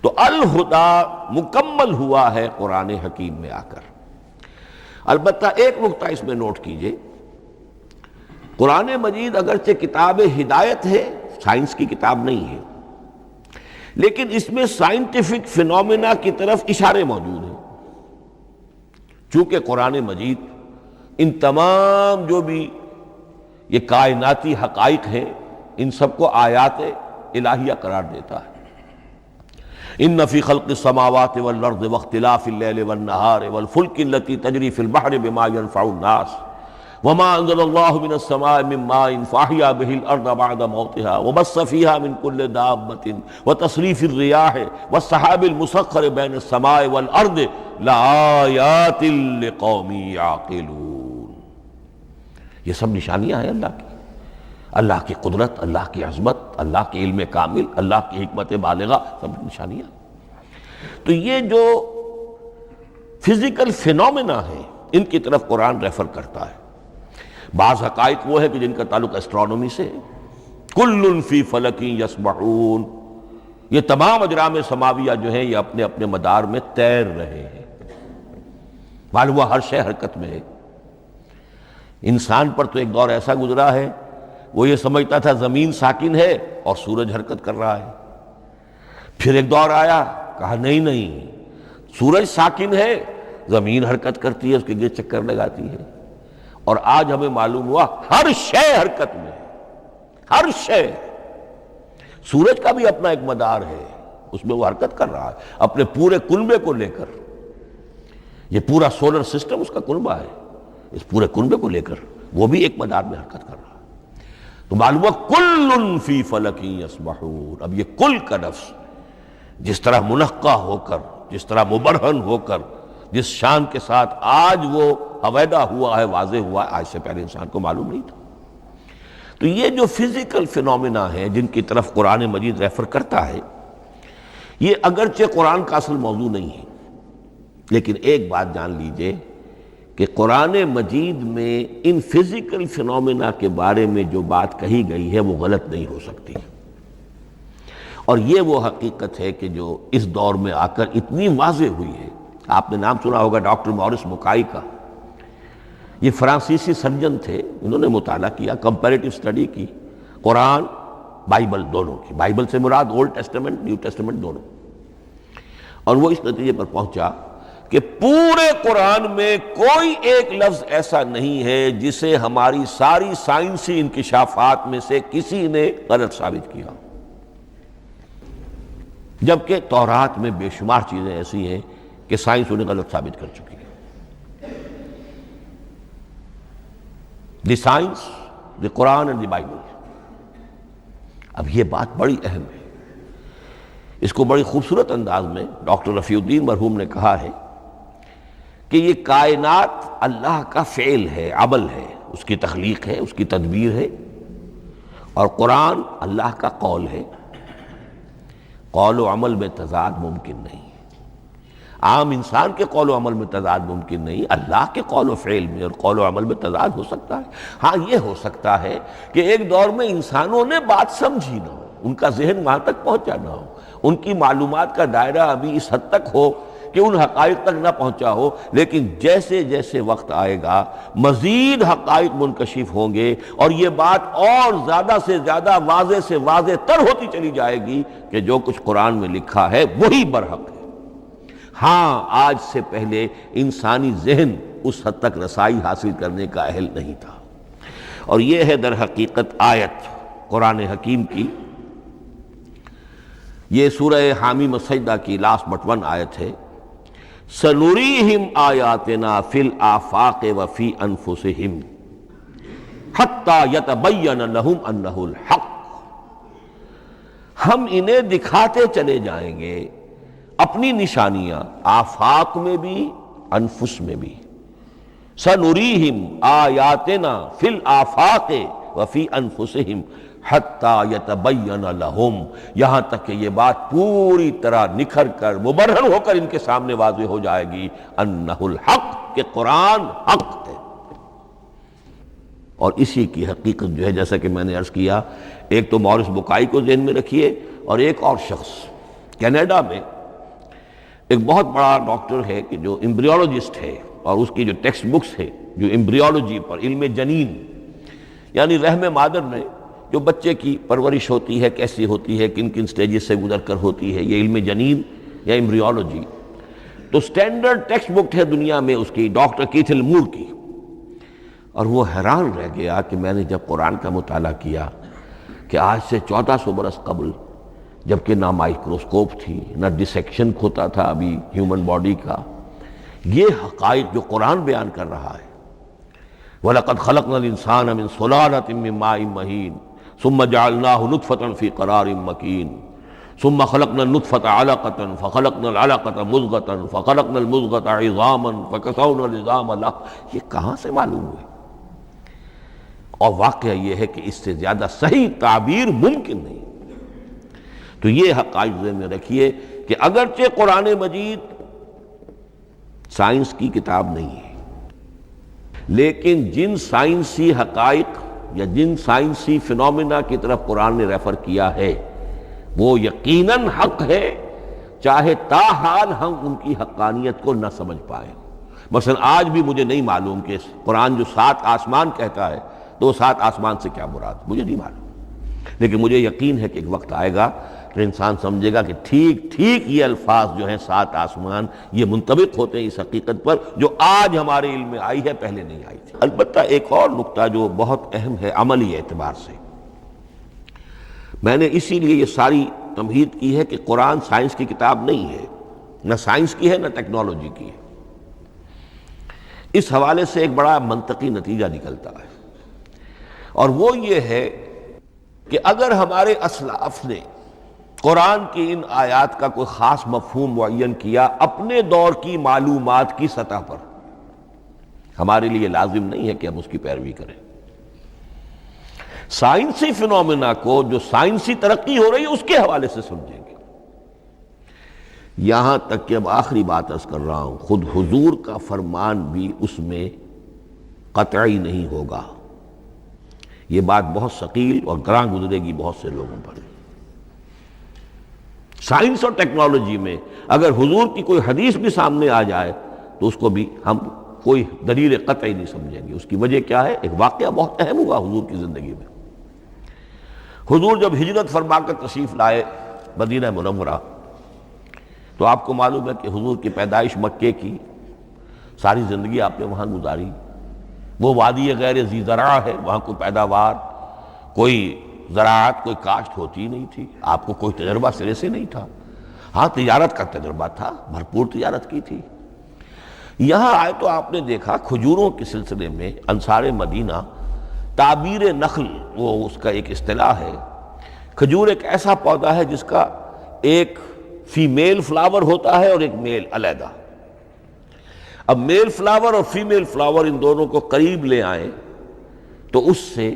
[SPEAKER 2] تو الہدا مکمل ہوا ہے قرآن حکیم میں آ کر۔ البتہ ایک نقطہ اس میں نوٹ کیجئے، قرآن مجید اگرچہ کتاب ہدایت ہے، سائنس کی کتاب نہیں ہے، لیکن اس میں سائنٹیفک فینومینا کی طرف اشارے موجود ہیں۔ چونکہ قرآن مجید ان تمام جو بھی یہ کائناتی حقائق ہیں، ان سب کو آیات الہیہ قرار دیتا ہے۔ ان فی خلق السماوات والارض واختلاف اللیل والنہار والفلک التی تجری فی البحر بما ينفع الناس وما انزل اللہ من السماء من ماء فاحیا بہ الارض بعد موتها وبث فیہا من کل دابۃ وتصریف الریاح والسحاب المسخر بین السماء والارض لآیات لقوم یعقلون۔ یہ سب نشانیاں ہیں اللہ کی، اللہ کی قدرت، اللہ کی عظمت، اللہ کی علم کامل، اللہ کی حکمت بالغہ، سب نشانیاں۔ تو یہ جو فزیکل فینومینا ہیں ان کی طرف قرآن ریفر کرتا ہے۔ بعض حقائق وہ ہے کہ جن کا تعلق ایسٹرونومی سے ہے، کل فی فلک یسبحون، یہ تمام اجرام سماویہ جو ہیں یہ اپنے اپنے مدار میں تیر رہے ہیں، معلوم ہوا ہر شے حرکت میں ہے۔ انسان پر تو ایک دور ایسا گزرا ہے وہ یہ سمجھتا تھا زمین ساکن ہے اور سورج حرکت کر رہا ہے، پھر ایک دور آیا کہا نہیں سورج ساکن ہے، زمین حرکت کرتی ہے، اس کے گرد چکر لگاتی ہے، اور آج ہمیں معلوم ہوا ہر شے حرکت میں، ہر شے۔ سورج کا بھی اپنا ایک مدار ہے، اس میں وہ حرکت کر رہا ہے اپنے پورے کنبے کو لے کر، یہ پورا سولر سسٹم اس کا کنبہ ہے، اس پورے کنبے کو لے کر وہ بھی ایک مدار میں حرکت کر رہا ہے۔ تو معلوم ہوا کل فی فلک یسبحون۔ اب یہ کل کا لفظ جس طرح منقع ہو کر، جس طرح مبرہن ہو کر، جس شان کے ساتھ آج وہ عویدہ ہوا ہے، واضح ہوا ہے، آج سے پہلے انسان کو معلوم نہیں تھا۔ تو یہ جو فزیکل فینومینا ہے جن کی طرف قرآن مجید ریفر کرتا ہے، یہ اگرچہ قرآن کا اصل موضوع نہیں ہے، لیکن ایک بات جان لیجئے کہ قرآن مجید میں ان فزیکل فینومینا کے بارے میں جو بات کہی گئی ہے وہ غلط نہیں ہو سکتی، اور یہ وہ حقیقت ہے کہ جو اس دور میں آ کر اتنی واضح ہوئی ہے۔ آپ نے نام سنا ہوگا ڈاکٹر مورس بکائی کا، یہ فرانسیسی سرجن تھے، انہوں نے مطالعہ کیا، کمپیریٹیو اسٹڈی کی قرآن بائبل دونوں کی، بائبل سے مراد اولڈ ٹیسٹمنٹ نیو ٹیسٹمنٹ دونوں، اور وہ اس نتیجے پر پہنچا کہ پورے قرآن میں کوئی ایک لفظ ایسا نہیں ہے جسے ہماری ساری سائنسی انکشافات میں سے کسی نے غلط ثابت کیا، جبکہ تورات میں بے شمار چیزیں ایسی ہیں کہ سائنس انہیں غلط ثابت کر چکی ہے۔ The science, the Quran and the Bible. اب یہ بات بڑی اہم ہے، اس کو بڑی خوبصورت انداز میں ڈاکٹر رفیع الدین مرحوم نے کہا ہے کہ یہ کائنات اللہ کا فعل ہے، عمل ہے، اس کی تخلیق ہے، اس کی تدبیر ہے، اور قرآن اللہ کا قول ہے۔ قول و عمل میں تضاد ممکن نہیں، عام انسان کے قول و عمل میں تضاد ممکن نہیں، اللہ کے قول و فعل میں اور قول و عمل میں تضاد ہو سکتا ہے۔ ہاں یہ ہو سکتا ہے کہ ایک دور میں انسانوں نے بات سمجھی نہ ہو، ان کا ذہن وہاں تک پہنچا نہ ہو، ان کی معلومات کا دائرہ ابھی اس حد تک ہو کہ ان حقائق تک نہ پہنچا ہو، لیکن جیسے جیسے وقت آئے گا مزید حقائق منکشف ہوں گے اور یہ بات اور زیادہ سے زیادہ واضح سے واضح تر ہوتی چلی جائے گی کہ جو کچھ قرآن میں لکھا ہے وہی برحق ہے۔ ہاں، آج سے پہلے انسانی ذہن اس حد تک رسائی حاصل کرنے کا اہل نہیں تھا، اور یہ ہے در حقیقت آیت قرآن حکیم کی۔ یہ سورہ حامیم السجدہ کی لاسٹ بٹ ون آیت ہے، سَنُرِيهِمْ آیاتنا فِي الْآفَاقِ وَفِي أَنفُسِهِمْ حَتَّى يَتَبَيَّنَ لَهُمْ أَنَّهُ الْحَقُّ، ہم انہیں دکھاتے چلے جائیں گے اپنی نشانیاں، آفاق میں بھی انفس میں بھی۔ سَنُرِيهِمْ آیاتنا فِي الْآفَاقِ وَفِي أَنفُسِهِمْ حَتَّى يَتَبَيَّنَ لَهُمْ، یہاں تک کہ یہ بات پوری طرح نکھر کر مبرہن ہو کر ان کے سامنے واضح ہو جائے گی، أَنَّهُ الْحَقُّ، کہ قرآن حق ہے۔ اور اسی کی حقیقت جو ہے، جیسا کہ میں نے عرض کیا، ایک تو مورس بکائی کو ذہن میں رکھیے، اور ایک اور شخص کینیڈا میں ایک بہت بڑا ڈاکٹر ہے کہ جو ایمبریولوجسٹ ہے، اور اس کی جو ٹیکسٹ بکس ہے جو ایمبریولوجی پر، علم جنین یعنی رحم مادر میں جو بچے کی پرورش ہوتی ہے کیسی ہوتی ہے، کن کن سٹیجز سے گزر کر ہوتی ہے، یہ علم جنین یا ایمبریولوجی، تو سٹینڈرڈ ٹیکسٹ بک ہے دنیا میں اس کی، ڈاکٹر کیتھل مور کی۔ اور وہ حیران رہ گیا کہ میں نے جب قرآن کا مطالعہ کیا کہ آج سے 1400 برس قبل، جبکہ نہ مائکروسکوپ تھی، نہ ڈسیکشن ہوتا تھا ابھی ہیومن باڈی کا، یہ حقائق جو قرآن بیان کر رہا ہے، وَلَقَدْ خَلَقْنَا الْإِنسَانَ مِنْ صُلَالَةٍ مِّن مَّاءٍ مَّهِينٍ ثُمَّ جَعَلْنَاهُ نُطْفَةً فِي قَرَارٍ مَّكِينٍ ثُمَّ خَلَقْنَا النُّطْفَةَ عَلَقَةً فَخَلَقْنَا الْعَلَقَةَ مُضْغَةً فَخَلَقْنَا الْمُضْغَةَ عِظَامًا فَكَسَوْنَا الْعِظَامَ لَحْمًا، یہ کہاں سے معلوم ہوئے؟ اور واقعہ یہ ہے کہ اس سے زیادہ صحیح تعبیر ممکن نہیں۔ تو یہ حقائق ذہن میں رکھیے کہ اگرچہ قرآن مجید سائنس کی کتاب نہیں ہے، لیکن جن سائنسی حقائق یا جن سائنسی فینومینا کی طرف قرآن نے ریفر کیا ہے وہ یقیناً حق ہے، چاہے تاحال ہم ان کی حقانیت کو نہ سمجھ پائیں۔ مثلا آج بھی مجھے نہیں معلوم کہ قرآن جو 7 آسمان کہتا ہے تو 7 آسمان سے کیا مراد، مجھے نہیں معلوم، لیکن مجھے یقین ہے کہ ایک وقت آئے گا کہ انسان سمجھے گا کہ ٹھیک ٹھیک یہ الفاظ جو ہیں 7 آسمان یہ منطبق ہوتے ہیں اس حقیقت پر جو آج ہمارے علم میں آئی ہے، پہلے نہیں آئی تھی۔ البتہ ایک اور نقطہ جو بہت اہم ہے عملی اعتبار سے، میں نے اسی لیے یہ ساری تمہید کی ہے کہ قرآن سائنس کی کتاب نہیں ہے، نہ سائنس کی ہے نہ ٹیکنالوجی کی ہے۔ اس حوالے سے ایک بڑا منطقی نتیجہ نکلتا ہے، اور وہ یہ ہے کہ اگر ہمارے اسلاف نے قرآن کی ان آیات کا کوئی خاص مفہوم معین کیا اپنے دور کی معلومات کی سطح پر، ہمارے لیے لازم نہیں ہے کہ ہم اس کی پیروی کریں۔ سائنسی فینومینا کو جو سائنسی ترقی ہو رہی ہے اس کے حوالے سے سمجھیں گے۔ یہاں تک کہ اب آخری بات عرض کر رہا ہوں، خود حضور کا فرمان بھی اس میں قطعی نہیں ہوگا۔ یہ بات بہت ثقیل اور گراں گزرے گی بہت سے لوگوں پر۔ سائنس اور ٹیکنالوجی میں اگر حضور کی کوئی حدیث بھی سامنے آ جائے تو اس کو بھی ہم کوئی دلیل قطعی نہیں سمجھیں گے۔ اس کی وجہ کیا ہے؟ ایک واقعہ بہت اہم ہوا حضور کی زندگی میں۔ حضور جب ہجرت فرما کر تشریف لائے مدینہ منورہ، تو آپ کو معلوم ہے کہ حضور کی پیدائش مکے کی، ساری زندگی آپ نے وہاں گزاری۔ وہ وادی غیر ذی زرع ہے، وہاں کوئی پیداوار، کوئی زراعت، کوئی کاشت ہوتی ہی نہیں تھی، آپ کو کوئی تجربہ سرے سے نہیں تھا۔ ہاں تجارت کا تجربہ تھا، بھرپور تجارت کی تھی۔ یہاں آئے تو آپ نے دیکھا کھجوروں کے سلسلے میں انصار مدینہ تعبیر نخل، وہ اس کا ایک اصطلاح ہے۔ کھجور ایک ایسا پودا ہے جس کا ایک فیمیل فلاور ہوتا ہے اور ایک میل علیحدہ۔ اب میل فلاور اور فیمیل فلاور ان دونوں کو قریب لے آئیں تو اس سے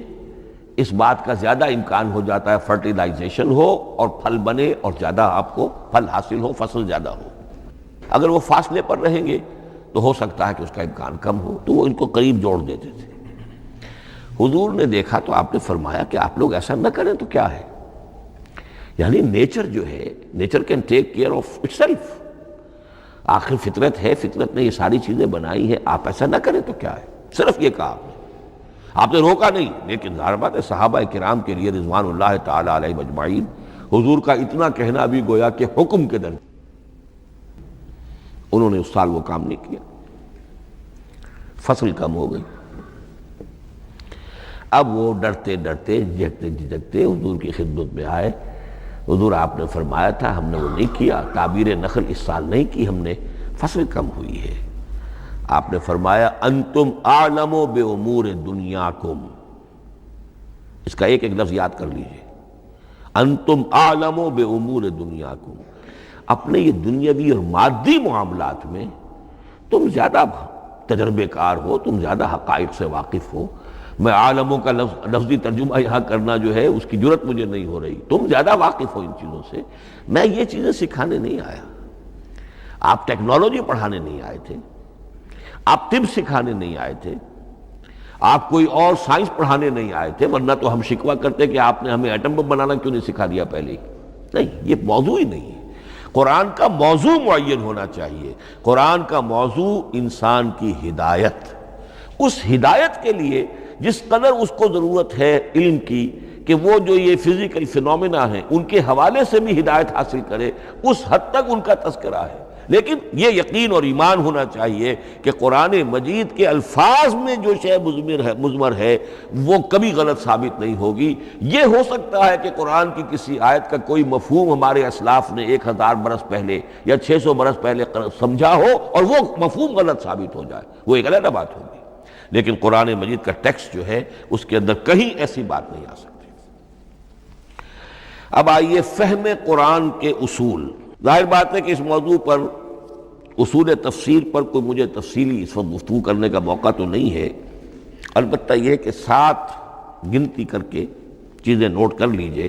[SPEAKER 2] اس بات کا زیادہ امکان ہو جاتا ہے فرٹیلائزیشن ہو اور پھل بنے اور زیادہ آپ کو پھل حاصل ہو، فصل زیادہ ہو۔ اگر وہ فاصلے پر رہیں گے تو ہو سکتا ہے کہ اس کا امکان کم ہو، تو وہ ان کو قریب جوڑ دیتے تھے۔ حضور نے دیکھا تو آپ نے فرمایا کہ آپ لوگ ایسا نہ کریں تو کیا ہے، یعنی نیچر جو ہے، nature can take care of it self. آخر فطرت ہے، فطرت نے یہ ساری چیزیں بنائی ہیں، آپ ایسا نہ کریں تو کیا ہے؟ صرف یہ کہا آپ نے روکا نہیں، لیکن ظاہر بات ہے صحابہ کرام کے لیے رضوان اللہ تعالی علیہ اجمعین حضور کا اتنا کہنا بھی گویا کہ حکم کے درجے، انہوں نے اس سال وہ کام نہیں کیا، فصل کم ہو گئی۔ اب وہ ڈرتے ڈرتے جھجکتے جھجکتے حضور کی خدمت میں آئے۔ حضور آپ نے فرمایا تھا ہم نے وہ نہیں کیا، تعبیر نخل اس سال نہیں کی ہم نے، فصل کم ہوئی ہے۔ آپ نے فرمایا انتم اعلم بامور دنیاکم، اس کا ایک ایک لفظ یاد کر لیجئے، انتم اعلم بامور دنیاکم، اپنے یہ دنیاوی اور مادی معاملات میں تم زیادہ تجربے کار ہو، تم زیادہ حقائق سے واقف ہو۔ میں عالموں کا لفظی ترجمہ یہاں کرنا جو ہے اس کی جرت مجھے نہیں ہو رہی، تم زیادہ واقف ہو ان چیزوں سے، میں یہ چیزیں سکھانے نہیں آیا۔ آپ ٹیکنالوجی پڑھانے نہیں آئے تھے، آپ طب سکھانے نہیں آئے تھے، آپ کوئی اور سائنس پڑھانے نہیں آئے تھے، ورنہ تو ہم شکوہ کرتے کہ آپ نے ہمیں ایٹم بم بنانا کیوں نہیں سکھا دیا پہلے ہی۔ نہیں، یہ موضوع ہی نہیں ہے۔ قرآن کا موضوع معین ہونا چاہیے۔ قرآن کا موضوع انسان کی ہدایت، اس ہدایت کے لیے جس قدر اس کو ضرورت ہے علم کی کہ وہ جو یہ فزیکل فینومینا ہیں ان کے حوالے سے بھی ہدایت حاصل کرے، اس حد تک ان کا تذکرہ ہے۔ لیکن یہ یقین اور ایمان ہونا چاہیے کہ قرآن مجید کے الفاظ میں جو شے مضمر ہے وہ کبھی غلط ثابت نہیں ہوگی۔ یہ ہو سکتا ہے کہ قرآن کی کسی آیت کا کوئی مفہوم ہمارے اسلاف نے 1000 برس پہلے یا 600 برس پہلے سمجھا ہو اور وہ مفہوم غلط ثابت ہو جائے، وہ ایک علیحدہ بات ہوگی، لیکن قرآن مجید کا ٹیکسٹ جو ہے اس کے اندر کہیں ایسی بات نہیں آ سکتی۔ اب آئیے فہم قرآن کے اصول۔ ظاہر بات ہے کہ اس موضوع پر اصول تفسیر پر کوئی مجھے تفصیلی اس وقت گفتگو کرنے کا موقع تو نہیں ہے، البتہ یہ کہ 7 گنتی کر کے چیزیں نوٹ کر لیجئے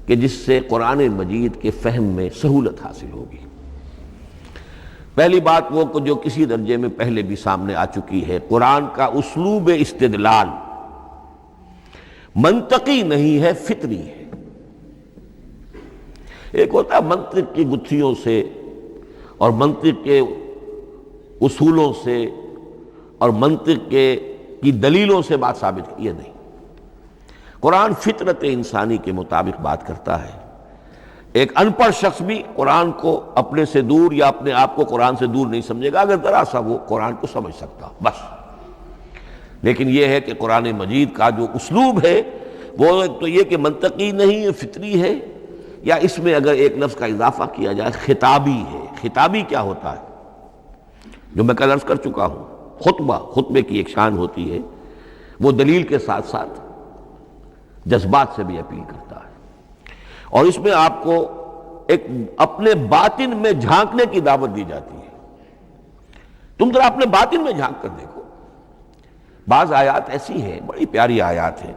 [SPEAKER 2] کہ جس سے قرآن مجید کے فہم میں سہولت حاصل ہوگی۔ پہلی بات وہ جو کسی درجے میں پہلے بھی سامنے آ چکی ہے، قرآن کا اسلوب استدلال منطقی نہیں ہے، فطری ہے۔ ایک ہوتا ہے منطق کی گتھیوں سے اور منطق کے اصولوں سے اور منطق کی دلیلوں سے بات ثابت کی، یہ نہیں۔ قرآن فطرت انسانی کے مطابق بات کرتا ہے۔ ایک ان پڑھ شخص بھی قرآن کو اپنے سے دور یا اپنے آپ کو قرآن سے دور نہیں سمجھے گا اگر ذرا سا وہ قرآن کو سمجھ سکتا بس۔ لیکن یہ ہے کہ قرآن مجید کا جو اسلوب ہے وہ ایک تو یہ کہ منطقی نہیں، فطری ہے، یا اس میں اگر ایک لفظ کا اضافہ کیا جائے خطابی ہے۔ خطابی کیا ہوتا ہے؟ جو میں کل عرض کر چکا ہوں، خطبے کی ایک شان ہوتی ہے، وہ دلیل کے ساتھ ساتھ جذبات سے بھی اپیل کرتا ہے، اور اس میں آپ کو ایک اپنے باطن میں جھانکنے کی دعوت دی جاتی ہے۔ تم ذرا اپنے باطن میں جھانک کر دیکھو۔ بعض آیات ایسی ہیں، بڑی پیاری آیات ہیں،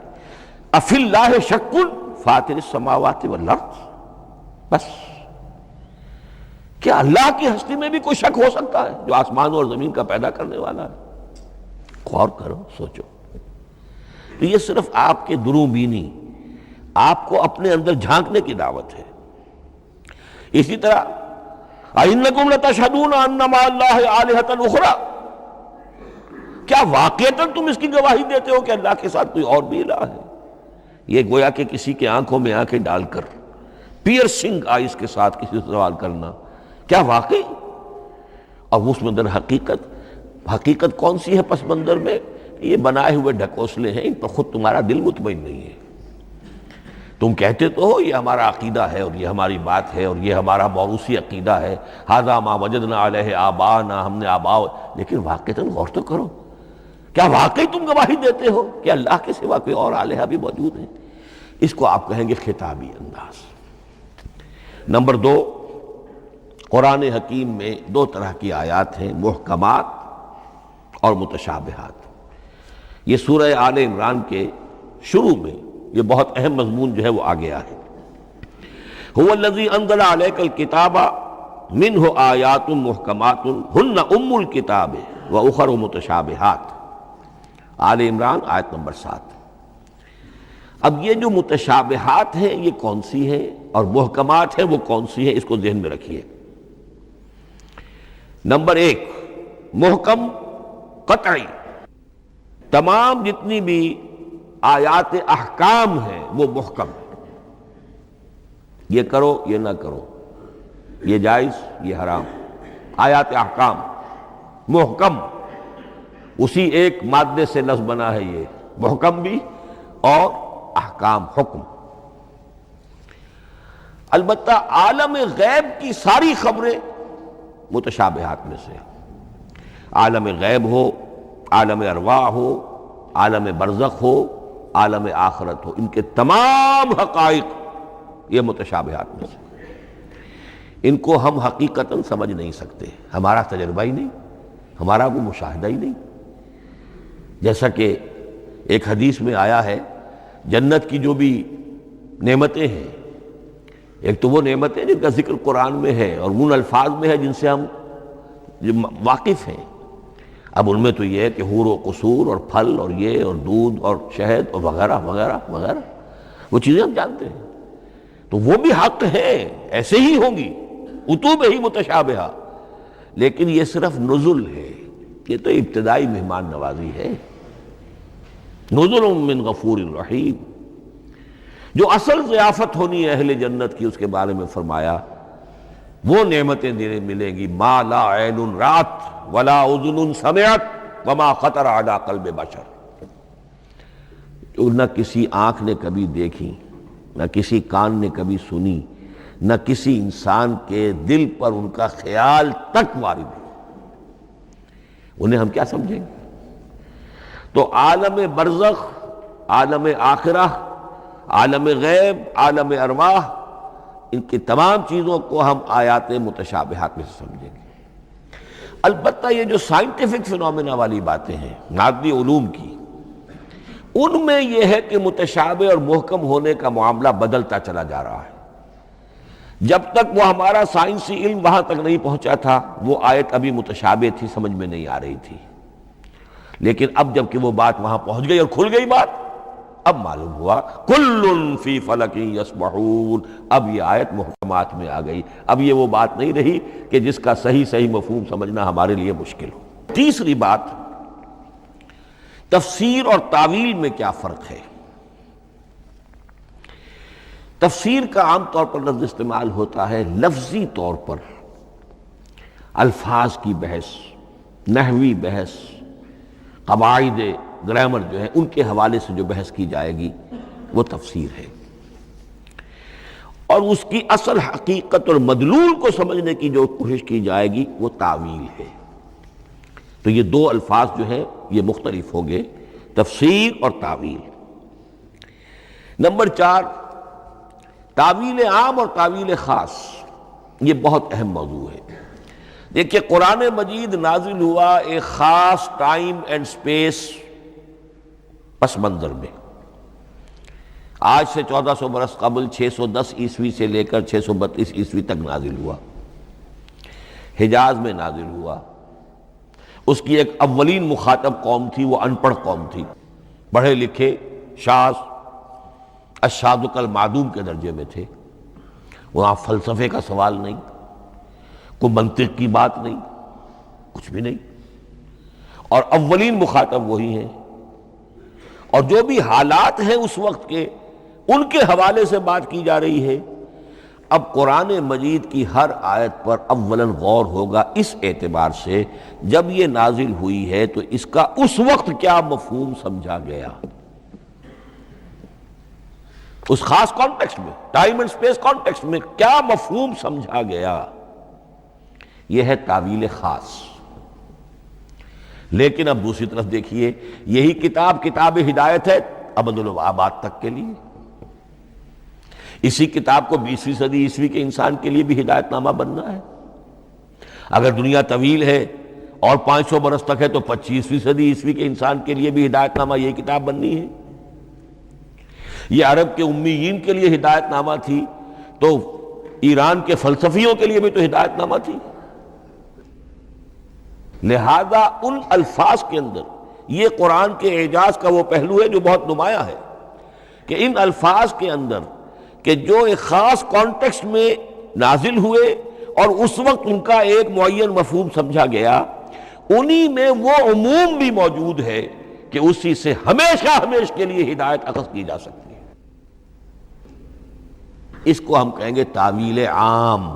[SPEAKER 2] افی اللہ شک فاطر السماوات والارض، بس کیا اللہ کی ہستی میں بھی کوئی شک ہو سکتا ہے جو آسمان اور زمین کا پیدا کرنے والا ہے؟ غور کرو، سوچو۔ تو یہ صرف آپ کے دروں بینی، آپ کو اپنے اندر جھانکنے کی دعوت ہے۔ اسی طرح اَإِنَّكُمْ لَتَشْهَدُونَ أَنَّ مَعَ اللَّهِ آلِهَةً أُخْرَىٰ، کیا واقعتاً تم اس کی گواہی دیتے ہو کہ اللہ کے ساتھ کوئی اور بھی الہ ہے؟ یہ گویا کہ کسی کے آنکھوں میں آنکھیں ڈال کر پیئرسنگ آئیز کے ساتھ کسی سے سوال کرنا، کیا واقعی؟ اور اس میں در حقیقت کون سی ہے پس منظر میں؟ یہ بنائے ہوئے ڈھکوسلے ہیں، ان پر خود تمہارا دل مطمئن نہیں ہے۔ تم کہتے تو ہو یہ ہمارا عقیدہ ہے اور یہ ہماری بات ہے اور یہ ہمارا موروثی عقیدہ ہے، ھذا ما وجدنا علیہ آباءنا، ہم نے آباء، لیکن واقعتاً غور تو کرو، کیا واقعی تم گواہی دیتے ہو کہ اللہ کے سوا کوئی اور الہ بھی موجود ہے؟ اس کو آپ کہیں گے خطابی انداز۔ نمبر 2، قرآن حکیم میں 2 طرح کی آیات ہیں، محکمات اور متشابہات۔ یہ سورہ آل عمران کے شروع میں یہ بہت اہم مضمون جو ہے وہ آ گیا ہے۔ هو الذی انزل علیک الکتاب منہ آیات محکمات ہن ام الکتاب واخر متشابہات، آل عمران آیت نمبر 7۔ اب یہ جو متشابہات ہیں یہ کون سی ہیں اور محکمات ہیں وہ کون سی ہیں، اس کو ذہن میں رکھیے۔ نمبر 1 محکم قطعی، تمام جتنی بھی آیات احکام ہیں وہ محکم ہے، یہ کرو یہ نہ کرو، یہ جائز یہ حرام، آیات احکام محکم، اسی ایک مادے سے لفظ بنا ہے یہ محکم بھی اور احکام حکم۔ البتہ عالم غیب کی ساری خبریں متشابہات میں سے، عالم غیب ہو، عالم ارواح ہو، عالم برزخ ہو، عالم آخرت ہو، ان کے تمام حقائق یہ متشابہات میں سے، ان کو ہم حقیقتاً سمجھ نہیں سکتے، ہمارا تجربہ ہی نہیں، ہمارا وہ مشاہدہ ہی نہیں۔ جیسا کہ ایک حدیث میں آیا ہے جنت کی جو بھی نعمتیں ہیں، ایک تو وہ نعمتیں جن کا ذکر قرآن میں ہے اور ان الفاظ میں ہے جن سے ہم واقف ہیں، اب ان میں تو یہ ہے کہ حور و قصور اور پھل اور یہ اور دودھ اور شہد اور وغیرہ وغیرہ وغیرہ، وہ چیزیں ہم جانتے ہیں، تو وہ بھی حق ہیں، ایسے ہی ہوں گی، اتوب ہی متشابہہ، لیکن یہ صرف نزل ہے، یہ تو ابتدائی مہمان نوازی ہے، نزل من غفور الرحیم۔ جو اصل ضیافت ہونی ہے اہل جنت کی، اس کے بارے میں فرمایا وہ نعمتیں ملیں گی ما لا عین رات ولا اذن سمعت وما خطر علی قلب بشر، جو نہ کسی آنکھ نے کبھی دیکھی، نہ کسی کان نے کبھی سنی، نہ کسی انسان کے دل پر ان کا خیال تک وارد ہو، انہیں ہم کیا سمجھیں گے؟ تو عالم برزخ، عالم آخرہ، عالم غیب، عالم ارواح، ان کی تمام چیزوں کو ہم آیات متشابہات میں سے سمجھیں گے۔ البتہ یہ جو سائنٹیفک فنومینا والی باتیں ہیں مادی علوم کی، ان میں یہ ہے کہ متشابہ اور محکم ہونے کا معاملہ بدلتا چلا جا رہا ہے۔ جب تک وہ ہمارا سائنسی علم وہاں تک نہیں پہنچا تھا وہ آیت ابھی متشابہ تھی، سمجھ میں نہیں آ رہی تھی، لیکن اب جب کہ وہ بات وہاں پہنچ گئی اور کھل گئی بات، اب معلوم ہوا کل فی فلک یسبحون، اب یہ آیت محکمات میں آ گئی، اب یہ وہ بات نہیں رہی کہ جس کا صحیح مفہوم سمجھنا ہمارے لیے مشکل ہو۔ تیسری بات، تفسیر اور تعویل میں کیا فرق ہے؟ تفسیر کا عام طور پر لفظ استعمال ہوتا ہے لفظی طور پر، الفاظ کی بحث، نحوی بحث، قواعد گرامر جو ہے ان کے حوالے سے جو بحث کی جائے گی وہ تفسیر ہے، اور اس کی اصل حقیقت اور مدلول کو سمجھنے کی جو کوشش کی جائے گی وہ تعویل ہے۔ تو یہ دو الفاظ جو ہیں یہ مختلف ہوں گے، تفسیر اور تعویل۔ نمبر 4، تعویل عام اور تعویل خاص، یہ بہت اہم موضوع ہے۔ دیکھیے قرآن مجید نازل ہوا ایک خاص ٹائم اینڈ سپیس پس منظر میں، آج سے 1400 برس قبل 610 عیسوی سے لے کر 632 عیسوی تک نازل ہوا، حجاز میں نازل ہوا۔ اس کی ایک اولین مخاطب قوم تھی، وہ ان پڑھ قوم تھی، پڑھے لکھے شاذ الشاذ کالمعدوم کے درجے میں تھے، وہاں فلسفے کا سوال نہیں، کوئی منطق کی بات نہیں، کچھ بھی نہیں، اور اولین مخاطب وہی ہیں، اور جو بھی حالات ہیں اس وقت کے ان کے حوالے سے بات کی جا رہی ہے۔ اب قرآن مجید کی ہر آیت پر اولاً غور ہوگا اس اعتبار سے جب یہ نازل ہوئی ہے تو اس کا اس وقت کیا مفہوم سمجھا گیا، اس خاص کانٹیکسٹ میں، ٹائم اینڈ سپیس کانٹیکسٹ میں کیا مفہوم سمجھا گیا، یہ ہے تعویل خاص۔ لیکن اب دوسری طرف دیکھیے، یہی کتاب ہدایت ہے ابد الآباد تک کے لیے، اسی کتاب کو 20ویں صدی عیسوی کے انسان کے لیے بھی ہدایت نامہ بننا ہے۔ اگر دنیا طویل ہے اور 500 برس تک ہے تو 25ویں صدی عیسوی کے انسان کے لیے بھی ہدایت نامہ یہی کتاب بننی ہے۔ یہ عرب کے امیین کے لیے ہدایت نامہ تھی تو ایران کے فلسفیوں کے لیے بھی تو ہدایت نامہ تھی۔ لہذا ان الفاظ کے اندر یہ قرآن کے اعجاز کا وہ پہلو ہے جو بہت نمایاں ہے کہ ان الفاظ کے اندر کہ جو ایک خاص کانٹیکسٹ میں نازل ہوئے اور اس وقت ان کا ایک معین مفہوم سمجھا گیا، انہی میں وہ عموم بھی موجود ہے کہ اسی سے ہمیشہ ہمیشہ کے لیے ہدایت اخذ کی جا سکتی ہے۔ اس کو ہم کہیں گے تعویل عام،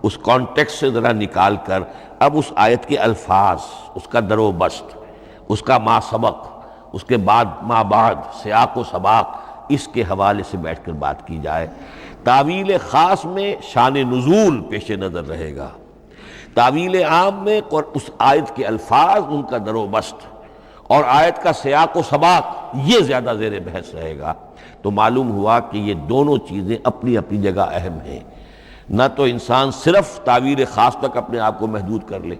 [SPEAKER 2] اس کانٹیکس سے ذرا نکال کر اب اس آیت کے الفاظ، اس کا در و بست، اس کا ما سبق، اس کے بعد ما بعد، سیاق و سباق، اس کے حوالے سے بیٹھ کر بات کی جائے۔ تعویل خاص میں شان نزول پیش نظر رہے گا، تعویل عام میں اس آیت کے الفاظ، ان کا در و بست اور آیت کا سیاق و سباق، یہ زیادہ زیر بحث رہے گا۔ تو معلوم ہوا کہ یہ دونوں چیزیں اپنی اپنی جگہ اہم ہیں۔ نہ تو انسان صرف تعویل خاص تک اپنے آپ کو محدود کر لے،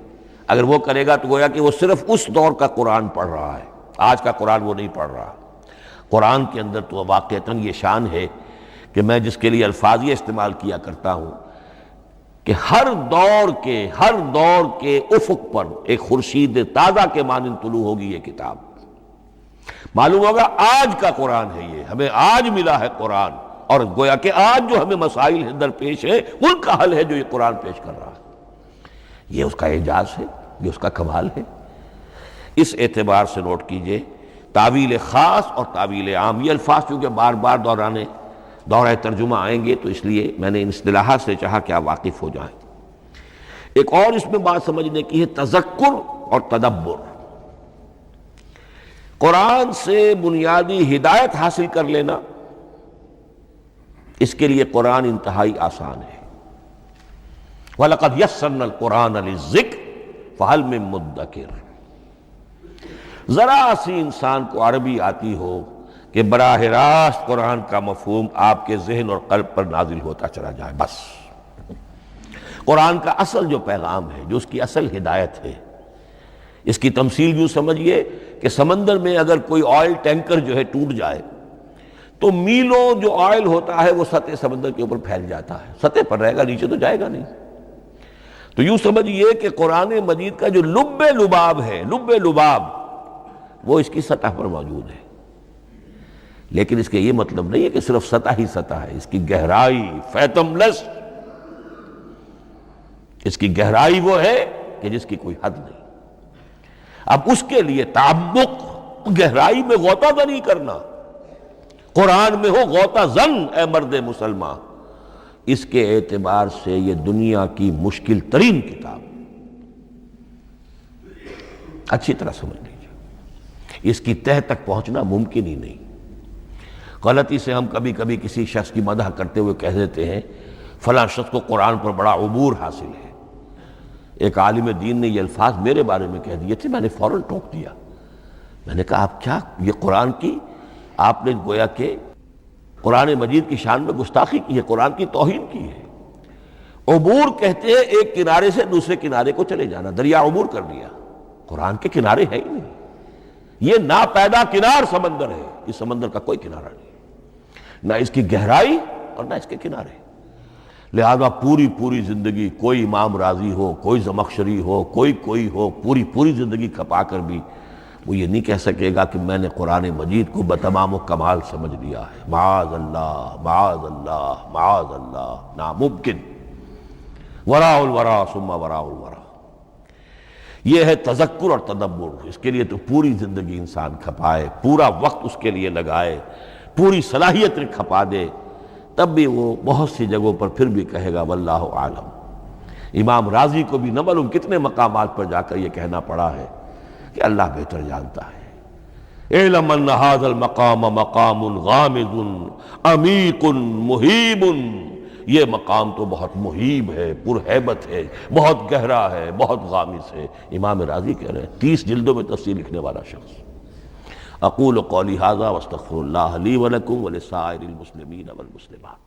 [SPEAKER 2] اگر وہ کرے گا تو گویا کہ وہ صرف اس دور کا قرآن پڑھ رہا ہے، آج کا قرآن وہ نہیں پڑھ رہا۔ قرآن کے اندر تو واقعتاً یہ شان ہے کہ میں جس کے لیے الفاظ یہ استعمال کیا کرتا ہوں کہ ہر دور کے افق پر ایک خورشید تازہ کے مانند طلوع ہوگی یہ کتاب۔ معلوم ہوگا آج کا قرآن ہے، یہ ہمیں آج ملا ہے قرآن، اور گویا کہ آج جو ہمیں مسائل درپیش ہے ان کا حل ہے جو یہ قرآن پیش کر رہا ہے۔ یہ اس کا اعجاز ہے، یہ اس کا کمال ہے۔ اس اعتبار سے نوٹ کیجئے تعویل خاص اور تعویل عام، یہ الفاظ چونکہ بار بار دورہ ترجمہ آئیں گے تو اس لیے میں نے ان اصطلاحات سے چاہا کہ آپ واقف ہو جائیں۔ ایک اور اس میں بات سمجھنے کی ہے تذکر اور تدبر۔ قرآن سے بنیادی ہدایت حاصل کر لینا، اس کے لیے قرآن انتہائی آسان ہے۔ وَلَقَدْ يَسَّرْنَا الْقُرْآنَ لِلذِّكْرِ فَهَلْ مِن مُدَّكِرٍ۔ ذرا سی انسان کو عربی آتی ہو کہ براہ راست قرآن کا مفہوم آپ کے ذہن اور قلب پر نازل ہوتا چلا جائے، بس قرآن کا اصل جو پیغام ہے، جو اس کی اصل ہدایت ہے، اس کی تمثیل یوں سمجھیے کہ سمندر میں اگر کوئی آئل ٹینکر جو ہے ٹوٹ جائے تو میلوں جو آئل ہوتا ہے وہ سطح سمندر کے اوپر پھیل جاتا ہے، سطح پر رہے گا، نیچے تو جائے گا نہیں۔ تو یوں سمجھیے کہ قرآن مجید کا جو لب لباب ہے، لب لباب، وہ اس کی سطح پر موجود ہے، لیکن اس کے یہ مطلب نہیں ہے کہ صرف سطح ہی سطح ہے، اس کی گہرائی فیتم لس، اس کی گہرائی وہ ہے کہ جس کی کوئی حد نہیں۔ اب اس کے لیے تعمق، گہرائی میں غوطہ زنی کرنا، قرآن میں ہو غوطہ زن اے مرد مسلمان، اس کے اعتبار سے یہ دنیا کی مشکل ترین کتاب، اچھی طرح سمجھ لیجیے، اس کی تہ تک پہنچنا ممکن ہی نہیں۔ غلطی سے ہم کبھی کبھی کسی شخص کی مدح کرتے ہوئے کہہ دیتے ہیں فلاں شخص کو قرآن پر بڑا عبور حاصل ہے۔ ایک عالم دین نے یہ الفاظ میرے بارے میں کہہ دیے تھے، میں نے فوراً ٹوک دیا، میں نے کہا آپ کیا، یہ قرآن کی آپ نے گویا کہ قرآن مجید کی شان میں گستاخی کی ہے، قرآن کی توہین کی ہے۔ عبور کہتے ہیں ایک کنارے سے دوسرے کنارے کو چلے جانا، دریا عبور کر لیا، قرآن کے کنارے ہے ہی نہیں، یہ ناپیدا کنار سمندر ہے، اس سمندر کا کوئی کنارہ نہیں، نہ اس کی گہرائی اور نہ اس کے کنارے۔ لہذا پوری زندگی کوئی امام راضی ہو، کوئی زمخشری ہو، کوئی ہو، پوری زندگی کھپا کر بھی وہ یہ نہیں کہہ سکے گا کہ میں نے قرآن مجید کو بتمام و کمال سمجھ لیا ہے۔ معاذ اللہ، معاذ اللہ، معاذ اللہ، ناممکن۔ وراء الورا ثم وراء الورا، یہ ہے تذکر اور تدبر۔ اس کے لیے تو پوری زندگی انسان کھپائے، پورا وقت اس کے لیے لگائے، پوری صلاحیت کھپا دے، تب بھی وہ بہت سی جگہوں پر پھر بھی کہے گا واللہ عالم۔ امام رازی کو بھی نہ معلوم کتنے مقامات پر جا کر یہ کہنا پڑا ہے کہ اللہ بہتر جانتا ہے۔ اعلم ان ھذا المقام مقام غامض عمیق محیب، یہ مقام تو بہت محیب ہے، پرہیبت ہے، بہت گہرا ہے، بہت غامض ہے۔ امام رازی کہہ رہے ہیں، 30 جلدوں میں تفسیر لکھنے والا شخص۔ اقول قولی ھذا واستغفر اللہ لی ولکم ولسائر المسلمین والمسلمات۔